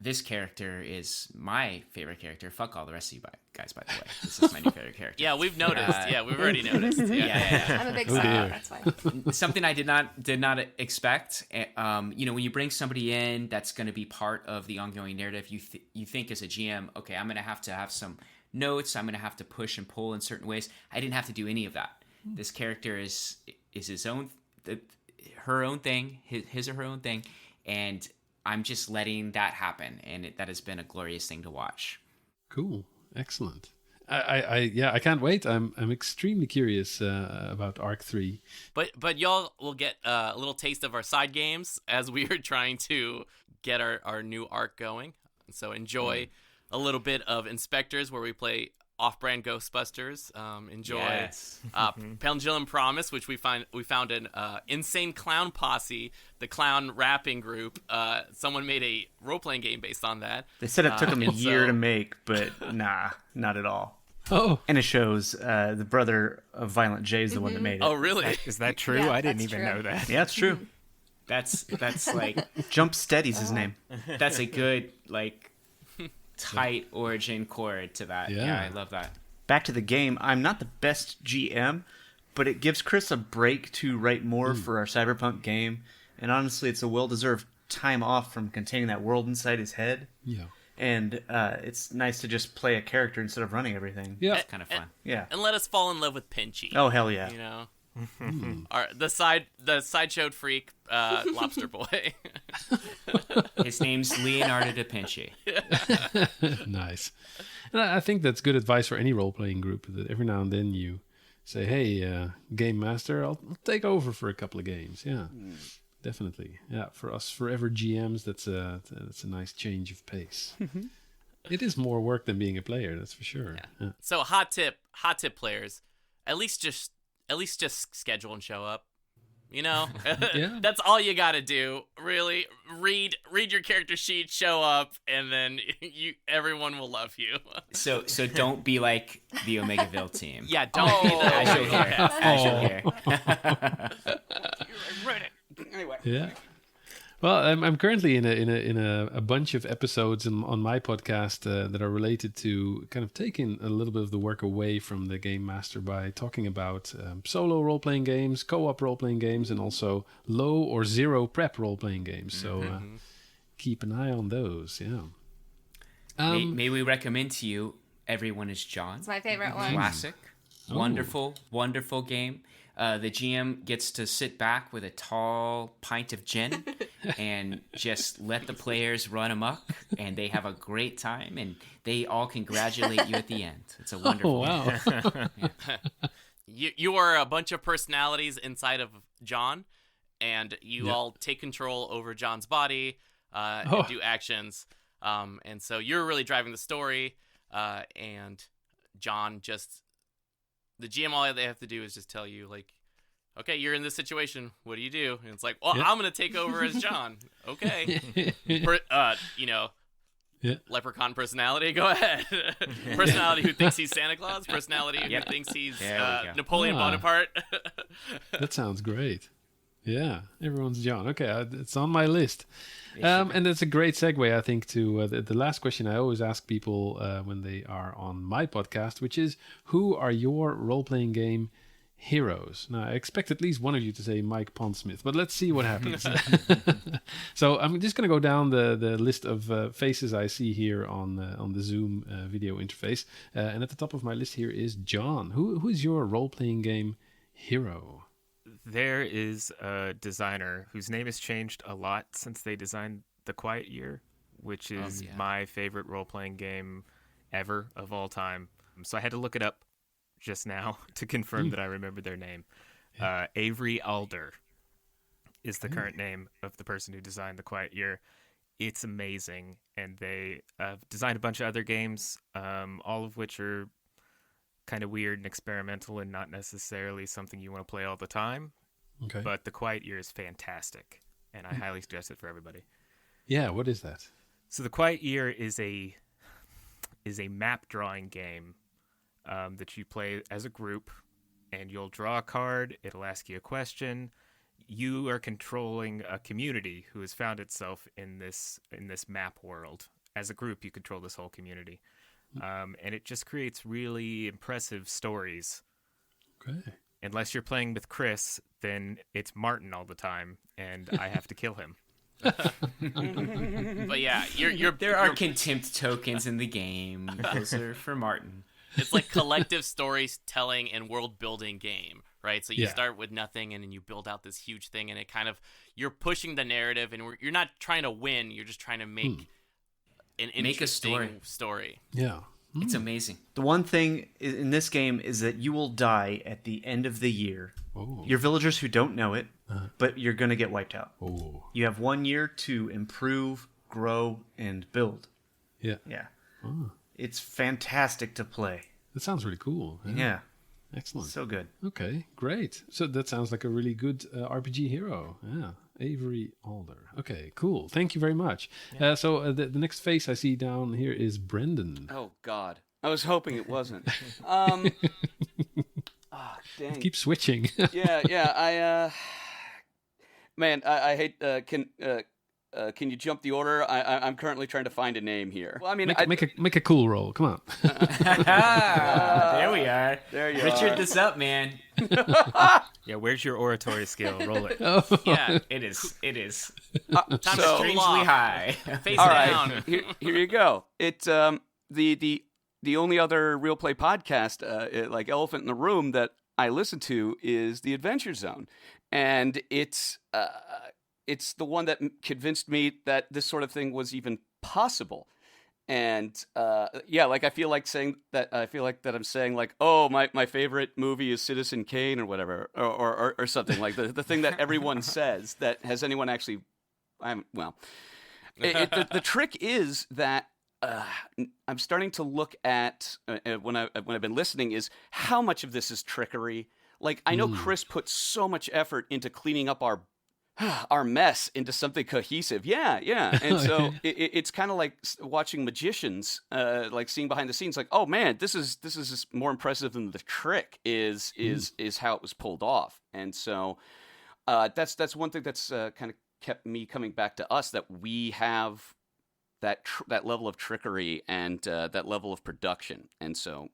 this character is my favorite character. Fuck all the rest of you guys, by the way. This is my new favorite character. Yeah, we've noticed. We've already noticed. Yeah. I'm a big Oh, fan. dear. That's fine. Something I did not expect. When you bring somebody in that's going to be part of the ongoing narrative, you think as a GM, okay, I'm going to have some notes. I'm going to have to push and pull in certain ways. I didn't have to do any of that. This character is his own, her own thing, his or her own thing, and I'm just letting that happen, and that has been a glorious thing to watch. Cool. Excellent. I can't wait. I'm extremely curious about Arc 3. But y'all will get a little taste of our side games as we are trying to get our new arc going. So enjoy a little bit of Inspectors, where we play off-brand Ghostbusters. Enjoy Pendulum Promise, which we found an insane clown posse, the clown rapping group. Someone made a role-playing game based on that. They said it took them a year to make, but nah, not at all. Oh, And it shows the brother of Violent J is the one that made it. Oh, really? Is that true? Yeah, I didn't that's even true. know that. Yeah, it's true. That's like Jump Steady's his name. that's a good like tight origin chord to that. Yeah. Yeah, I love that. Back to the game, I'm not the best GM, but it gives Chris a break to write more for our Cyberpunk game, and honestly, it's a well-deserved time off from containing that world inside his head. yeah. And it's nice to just play a character instead of running everything. Yeah. It's kind of fun. Yeah. And let us fall in love with Pinchy. Oh, hell yeah. You know, the sideshowed freak, lobster boy. His name's Leonardo da Vinci. Nice. And I think that's good advice for any role-playing group, that every now and then you say, hey, game master, I'll take over for a couple of games. Yeah, definitely. Yeah, for us forever GMs, that's a nice change of pace. It is more work than being a player, that's for sure. Yeah. So hot tip players, at least just schedule and show up. You know, Yeah. that's all you got to do. Really, read your character sheet, show up, and then everyone will love you. So don't be like the Omegaville team. Yeah, don't be the As you'll hear. As you'll hear. Anyway. Yeah. Well, I'm currently in a bunch of episodes on my podcast that are related to kind of taking a little bit of the work away from the game master by talking about solo role-playing games, co-op role-playing games, and also low or zero prep role-playing games. So keep an eye on those. Yeah. May we recommend to you Everyone is John. It's my favorite one. Classic. Wonderful, wonderful game. The GM gets to sit back with a tall pint of gin and just let the players run amok, and they have a great time, and they all congratulate you at the end. It's a wonderful Oh, wow. You are a bunch of personalities inside of John, and you all take control over John's body and do actions. And so you're really driving the story, and John just... The GM, all they have to do is just tell you, like, okay, you're in this situation. What do you do? And it's like, well, I'm going to take over as John. Okay. Leprechaun personality, go ahead. Personality who thinks he's Santa Claus. Personality who thinks he's Napoleon Bonaparte. That sounds great. Yeah, everyone's John. Okay, it's on my list. And that's a great segue, I think, to the last question I always ask people when they are on my podcast, which is, who are your role-playing game heroes? Now, I expect at least one of you to say Mike Pondsmith, but let's see what happens. So I'm just going to go down the list of faces I see here on the Zoom video interface. And at the top of my list here is John. Who is your role-playing game hero? There is a designer whose name has changed a lot since they designed The Quiet Year, which is my favorite role-playing game ever of all time. So I had to look it up just now to confirm that I remembered their name. Avery Alder is the current name of the person who designed The Quiet Year. It's amazing, and they designed a bunch of other games, all of which are kind of weird and experimental and not necessarily something you want to play all the time. Okay. But The Quiet Year is fantastic, and I highly suggest it for everybody. Yeah, what is that? So The Quiet Year is a map drawing game that you play as a group, and you'll draw a card. It'll ask you a question. You are controlling a community who has found itself in this map world. As a group, you control this whole community. And it just creates really impressive stories. Okay. Unless you're playing with Chris, then it's Martin all the time, and I have to kill him. But yeah, There are contempt tokens in the game. Those are for Martin. It's like collective storytelling and world building game, right? So you start with nothing, and then you build out this huge thing, and it kind of, you're pushing the narrative, and you're not trying to win. You're just trying to make an interesting story. Yeah. It's amazing. The one thing in this game is that you will die at the end of the year. Oh. Your villagers who don't know it, but you're going to get wiped out. Oh. You have 1 year to improve, grow, and build. Yeah. Yeah. Oh. It's fantastic to play. That sounds really cool. Yeah. Excellent. So good. Okay, great. So that sounds like a really good RPG hero. Yeah, Avery Alder. Okay, cool. Thank you very much. So the next face I see down here is Brendan. Oh God, I was hoping it wasn't. Dang. Keep switching. Yeah. I hate. Can you jump the order? I'm currently trying to find a name here. Well, I mean, make a cool roll. Come on. There we are. There you Richard are. this up, man. Yeah, where's your oratory skill? Roll it. Yeah. It is. Time to So- cool Strangely off. high. Face All down. right, here you go. It's the only other real play podcast like Elephant in the Room that I listen to is the Adventure Zone, and it's the one that convinced me that this sort of thing was even possible. And like I feel like I'm saying like, oh, my favorite movie is Citizen Kane or whatever, or something like the thing that everyone says. That has anyone actually? The trick is that I'm starting to look at when I've been listening is how much of this is trickery. Like I know Chris put so much effort into cleaning up our mess into something cohesive. Yeah. And so it's kind of like watching magicians, like seeing behind the scenes, like, oh man, this is just more impressive than the trick is how it was pulled off. And so that's one thing that's kind of kept me coming back to us, that we have that level of trickery and that level of production. And so,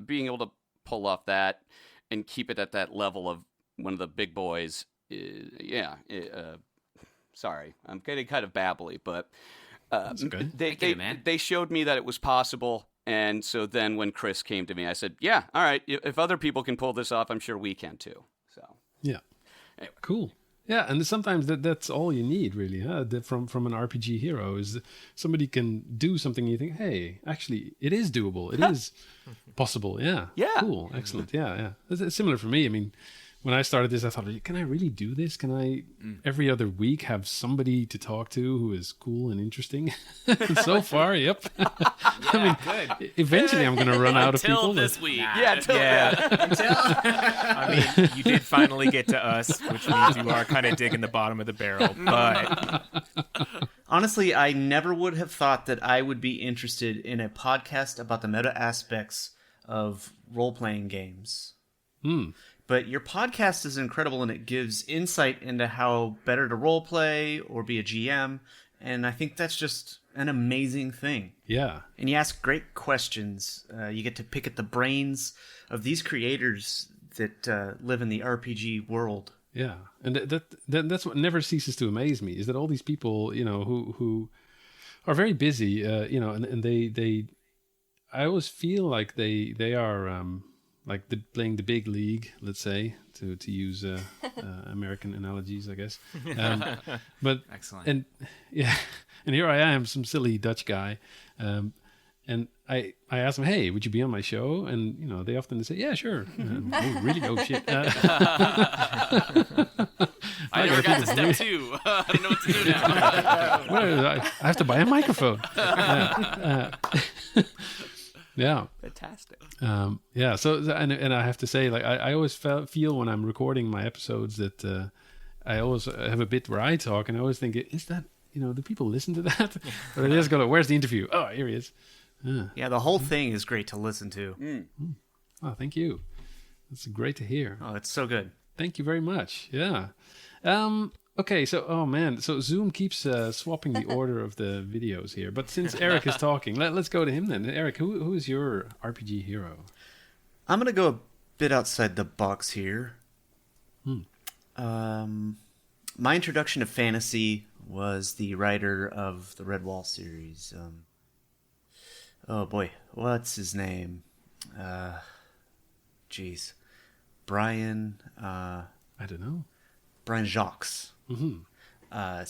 being able to pull off that and keep it at that level of one of the big boys sorry, I'm getting kind of babbly, but okay. they showed me that it was possible. And so then when Chris came to me, I said, yeah, all right, if other people can pull this off, I'm sure we can too. So Yeah. Anyway. Cool. Yeah, and sometimes that's all you need, really, huh? From an RPG hero is somebody can do something and you think, hey, actually, it is doable. It is possible. Yeah. Yeah. Cool. Excellent. Yeah. It's similar for me. I mean, when I started this, I thought, can I really do this? Can I every other week have somebody to talk to who is cool and interesting? And so far, yep. I mean, Good. eventually I'm going to run out of Until people. this week. I mean, you did finally get to us, which means you are kind of digging the bottom of the barrel. But Honestly, I never would have thought that I would be interested in a podcast about the meta aspects of role-playing games. But your podcast is incredible, and it gives insight into how better to roleplay or be a GM, and I think that's just an amazing thing. Yeah. And you ask great questions. You get to pick at the brains of these creators that live in the RPG world. Yeah, and that's what never ceases to amaze me, is that all these people, who are very busy, and they I always feel like they are like playing the big league, let's say, to use American analogies, I guess. But Excellent. and here I am, some silly Dutch guy, and I asked them, hey, would you be on my show? And they often say, yeah, sure. Oh, really? Oh shit. I never got to step 2. I don't know what to do now. I have to buy a microphone. Yeah. Fantastic. So and I have to say, like, I always feel when I'm recording my episodes that I always have a bit where I talk, and I always think, is that, do people listen to that? Or they just go, where's the interview? Oh, here he is. Yeah, the whole thing is great to listen to. Oh, thank you. That's great to hear. Oh, it's so good. Thank you very much. Yeah. Okay, so Zoom keeps swapping the order of the videos here. But since Eric is talking, let's go to him then. Eric, who is your RPG hero? I'm going to go a bit outside the box here. My introduction to fantasy was the writer of the Redwall series. Oh boy, what's his name? Brian. I don't know. Brian Jacques. Mm-hmm. I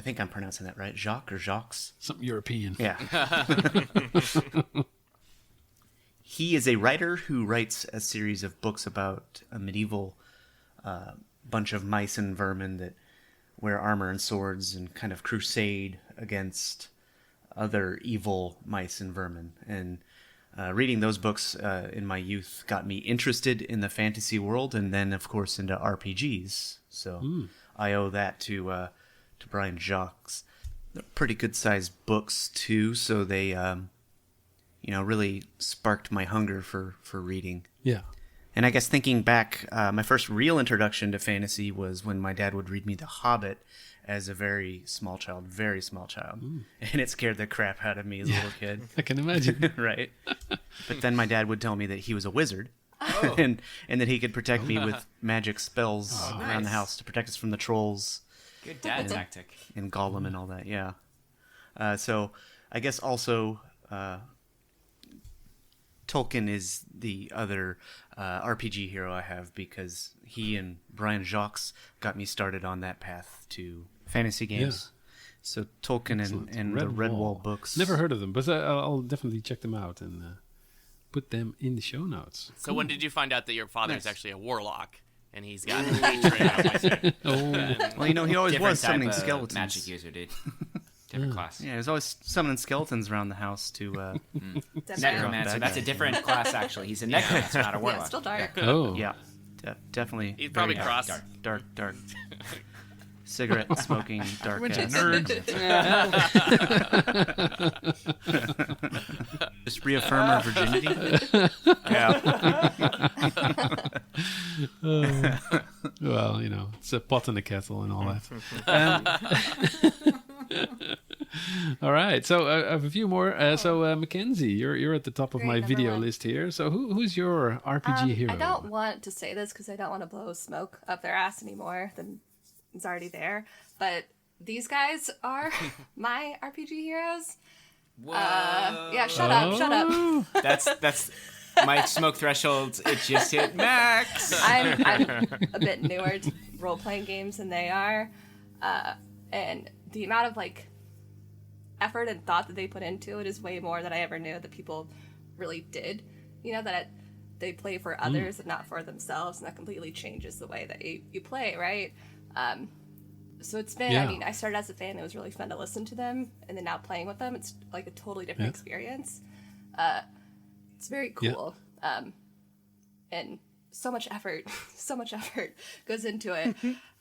think I'm pronouncing that right. Jacques or Jacques? Something European. Yeah. he is a writer who writes a series of books about a medieval bunch of mice and vermin that wear armor and swords and kind of crusade against other evil mice and vermin. And reading those books in my youth got me interested in the fantasy world, and then, of course, into RPGs. So I owe that to Brian Jacques. They're pretty good-sized books, too, so they, really sparked my hunger for reading. Yeah. And I guess thinking back, my first real introduction to fantasy was when my dad would read me The Hobbit as a very small child. And it scared the crap out of me as a little kid. I can imagine. Right. But then my dad would tell me that he was a wizard and that he could protect me with magic spells around the house to protect us from the trolls. Good dad tactic. And Gollum and all that, yeah. So I guess also Tolkien is the other RPG hero I have, because he and Brian Jacques got me started on that path to fantasy games. So Tolkien and the Redwall books. Never heard of them, but I'll definitely check them out and put them in the show notes. So when did you find out that your father is actually a warlock and he's got hatred? Well, he always Different was type summoning of skeletons. magic user, dude. Different class. Yeah, he was always summoning skeletons around the house to... Necromancer. That's a different class, actually. He's a necromancer, not a warlock. Yeah, still dark. Oh. Yeah, definitely. He's probably very cross. Dark. Cigarette smoking, dark ass. Just reaffirm our virginity. Yeah. Well, it's a pot and a kettle and all that. All right, so I have a few more. So Mackenzie, you're at the top of Great, my number video one. list here. So who's your RPG hero? I don't want to say this because I don't want to blow smoke up their ass anymore than is already there. But these guys are my RPG heroes. Whoa. Yeah, shut up. That's my smoke threshold. It just hit max. I'm a bit newer to role-playing games than they are. And the amount of, effort and thought that they put into it is way more than I ever knew that people really did. That they play for others and not for themselves, and that completely changes the way that you play, right? So it's been, I started as a fan. It was really fun to listen to them, and then now playing with them, it's like a totally different experience. It's very cool. And so much effort goes into it.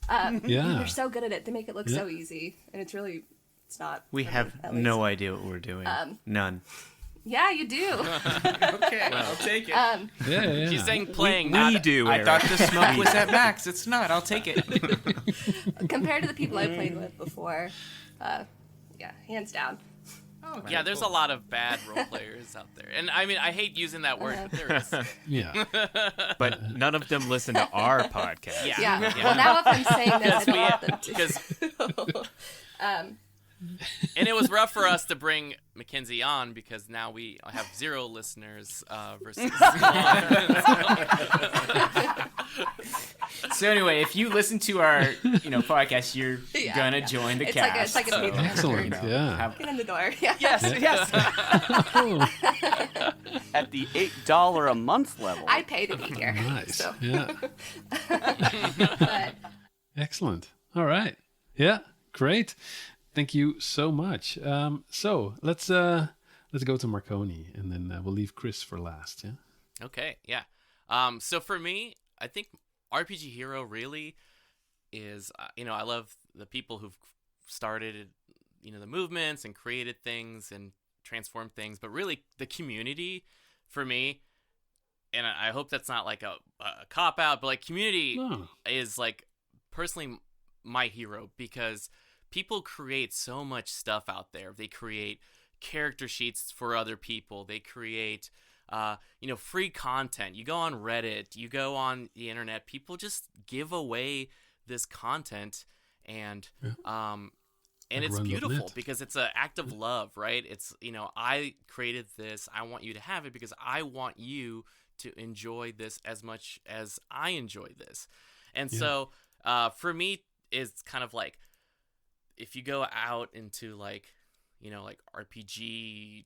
They're so good at it. They make it look so easy, and it's not. We have no idea what we're doing. None. Yeah, you do. Okay, I'll take it. She's saying playing. We do, I Eric. thought the smoke was at max. It's not. I'll take it. Compared to the people I played with before, hands down. Yeah, there's a lot of bad role players out there, and I hate using that word, but there is. Yeah. But none of them listen to our podcast. Yeah. Well, now if I'm saying this, I don't want them to. Because and it was rough for us to bring Mackenzie on because now we have 0 listeners versus 1. So anyway, if you listen to our podcast, you're gonna join the cast. It's like a meeting. Excellent. Yeah. Get in the door. Yeah. Yes. At the $8 a month level. I pay to be here. Nice. So. Yeah. But Excellent. All right. Yeah. Great. Thank you so much. So let's go to Marconi, and then we'll leave Chris for last. Yeah. Okay, yeah. So for me, I think RPG Hero really is, I love the people who've started, the movements and created things and transformed things, but really the community for me, and I hope that's not like a cop out, but community is personally my hero because people create so much stuff out there. They create character sheets for other people. They create, free content. You go on Reddit, you go on the internet, people just give away this content and it's beautiful because it's an act of love, right? It's, I created this. I want you to have it because I want you to enjoy this as much as I enjoy this. And so, for me, it's kind of if you go out into RPG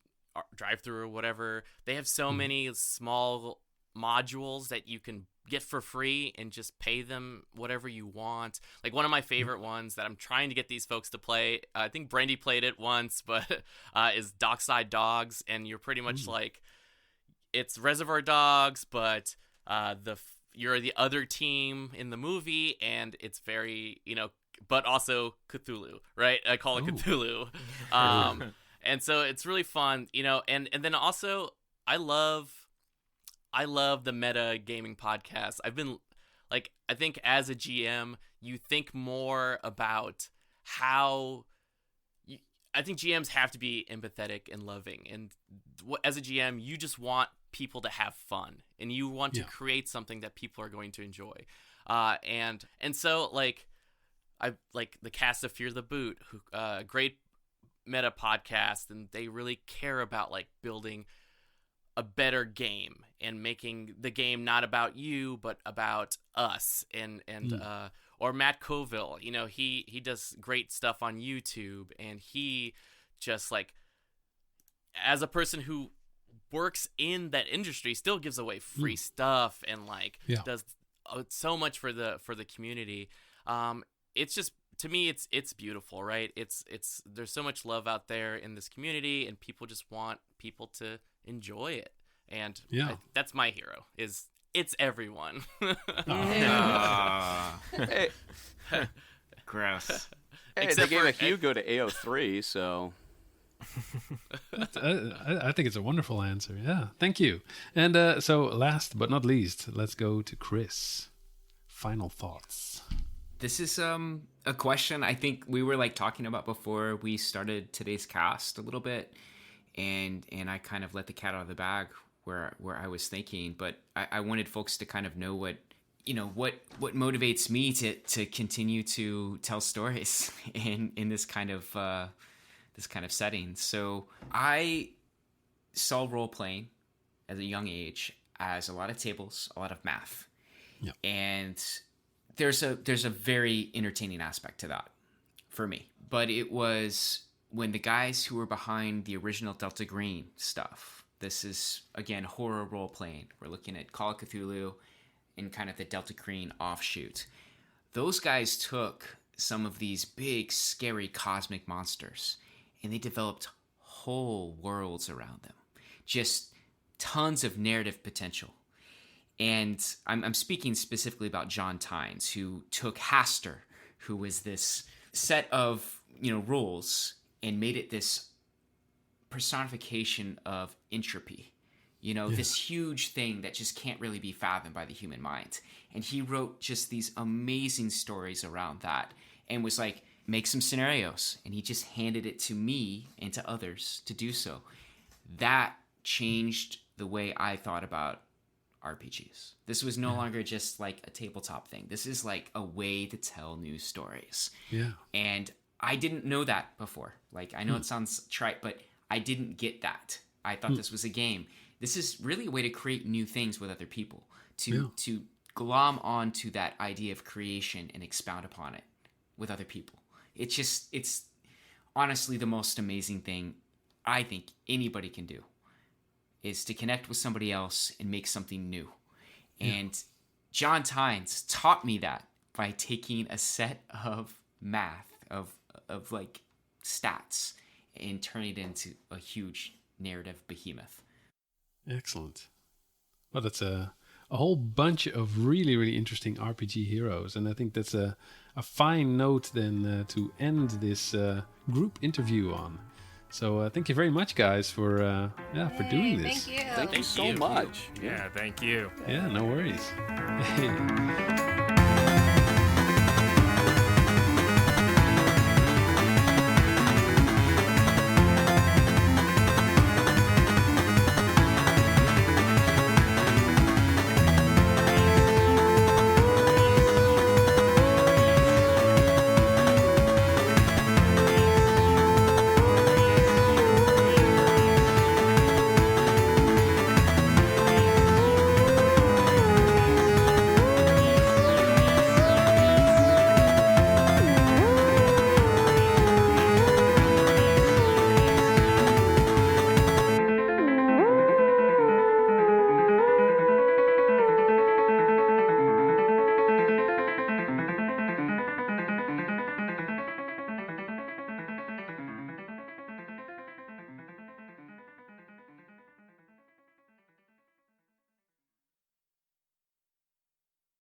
drive-through or whatever. They have so many small modules that you can get for free and just pay them whatever you want. Like one of my favorite ones that I'm trying to get these folks to play, I think Brandy played it once, but is Dockside Dogs, and you're pretty much like, it's Reservoir Dogs, but you're the other team in the movie, and it's very, but also Cthulhu, right? I call it Cthulhu. And so it's really fun, and then also I love the meta gaming podcast. I've been I think as a GM, you think more about how I think GMs have to be empathetic and loving. And as a GM, you just want people to have fun, and you want to create something that people are going to enjoy. And so I like the cast of Fear the Boot, who great meta podcast, and they really care about building a better game and making the game not about you but about us. And or Matt Colville, he does great stuff on YouTube, and he just as a person who works in that industry still gives away free stuff and does so much for the community. It's just, to me, it's beautiful, right? It's there's so much love out there in this community, and people just want people to enjoy it. And that's my hero, it's everyone. Hey. Gross. Hey, Except they gave for a Hugo to AO3, so... I think it's a wonderful answer. Yeah, thank you. And so last but not least, let's go to Chris. Final thoughts. This is a question I think we were talking about before we started today's cast a little bit, and I kind of let the cat out of the bag where I was thinking, but I wanted folks to kind of know what motivates me to continue to tell stories in this kind of setting. So I saw role playing at a young age as a lot of tables, a lot of math, and there's a very entertaining aspect to that for me. But it was when the guys who were behind the original Delta Green stuff. This is again horror role playing. We're looking at Call of Cthulhu and kind of the Delta Green offshoot. Those guys took some of these big, scary cosmic monsters, and they developed whole worlds around them. Just tons of narrative potential. And I'm speaking specifically about John Tynes, who took Haster, who was this set of rules, and made it this personification of entropy. This huge thing that just can't really be fathomed by the human mind. And he wrote just these amazing stories around that, and was make some scenarios, and he just handed it to me and to others to do so. That changed the way I thought about RPGs. This was no longer just a tabletop thing. This is a way to tell new stories. Yeah. And I didn't know that before. I know it sounds trite, but I didn't get that. I thought this was a game. This is really a way to create new things with other people, to glom onto that idea of creation and expound upon it with other people. It's honestly the most amazing thing I think anybody can do, is to connect with somebody else and make something new. And John Tynes taught me that by taking a set of math, of stats, and turning it into a huge narrative behemoth. Excellent. Well, that's a whole bunch of really, really interesting RPG heroes. And I think that's a fine note then to end this group interview on. So thank you very much, guys, for doing this. Thank you. Thank you so much. Yeah, thank you. Yeah, no worries.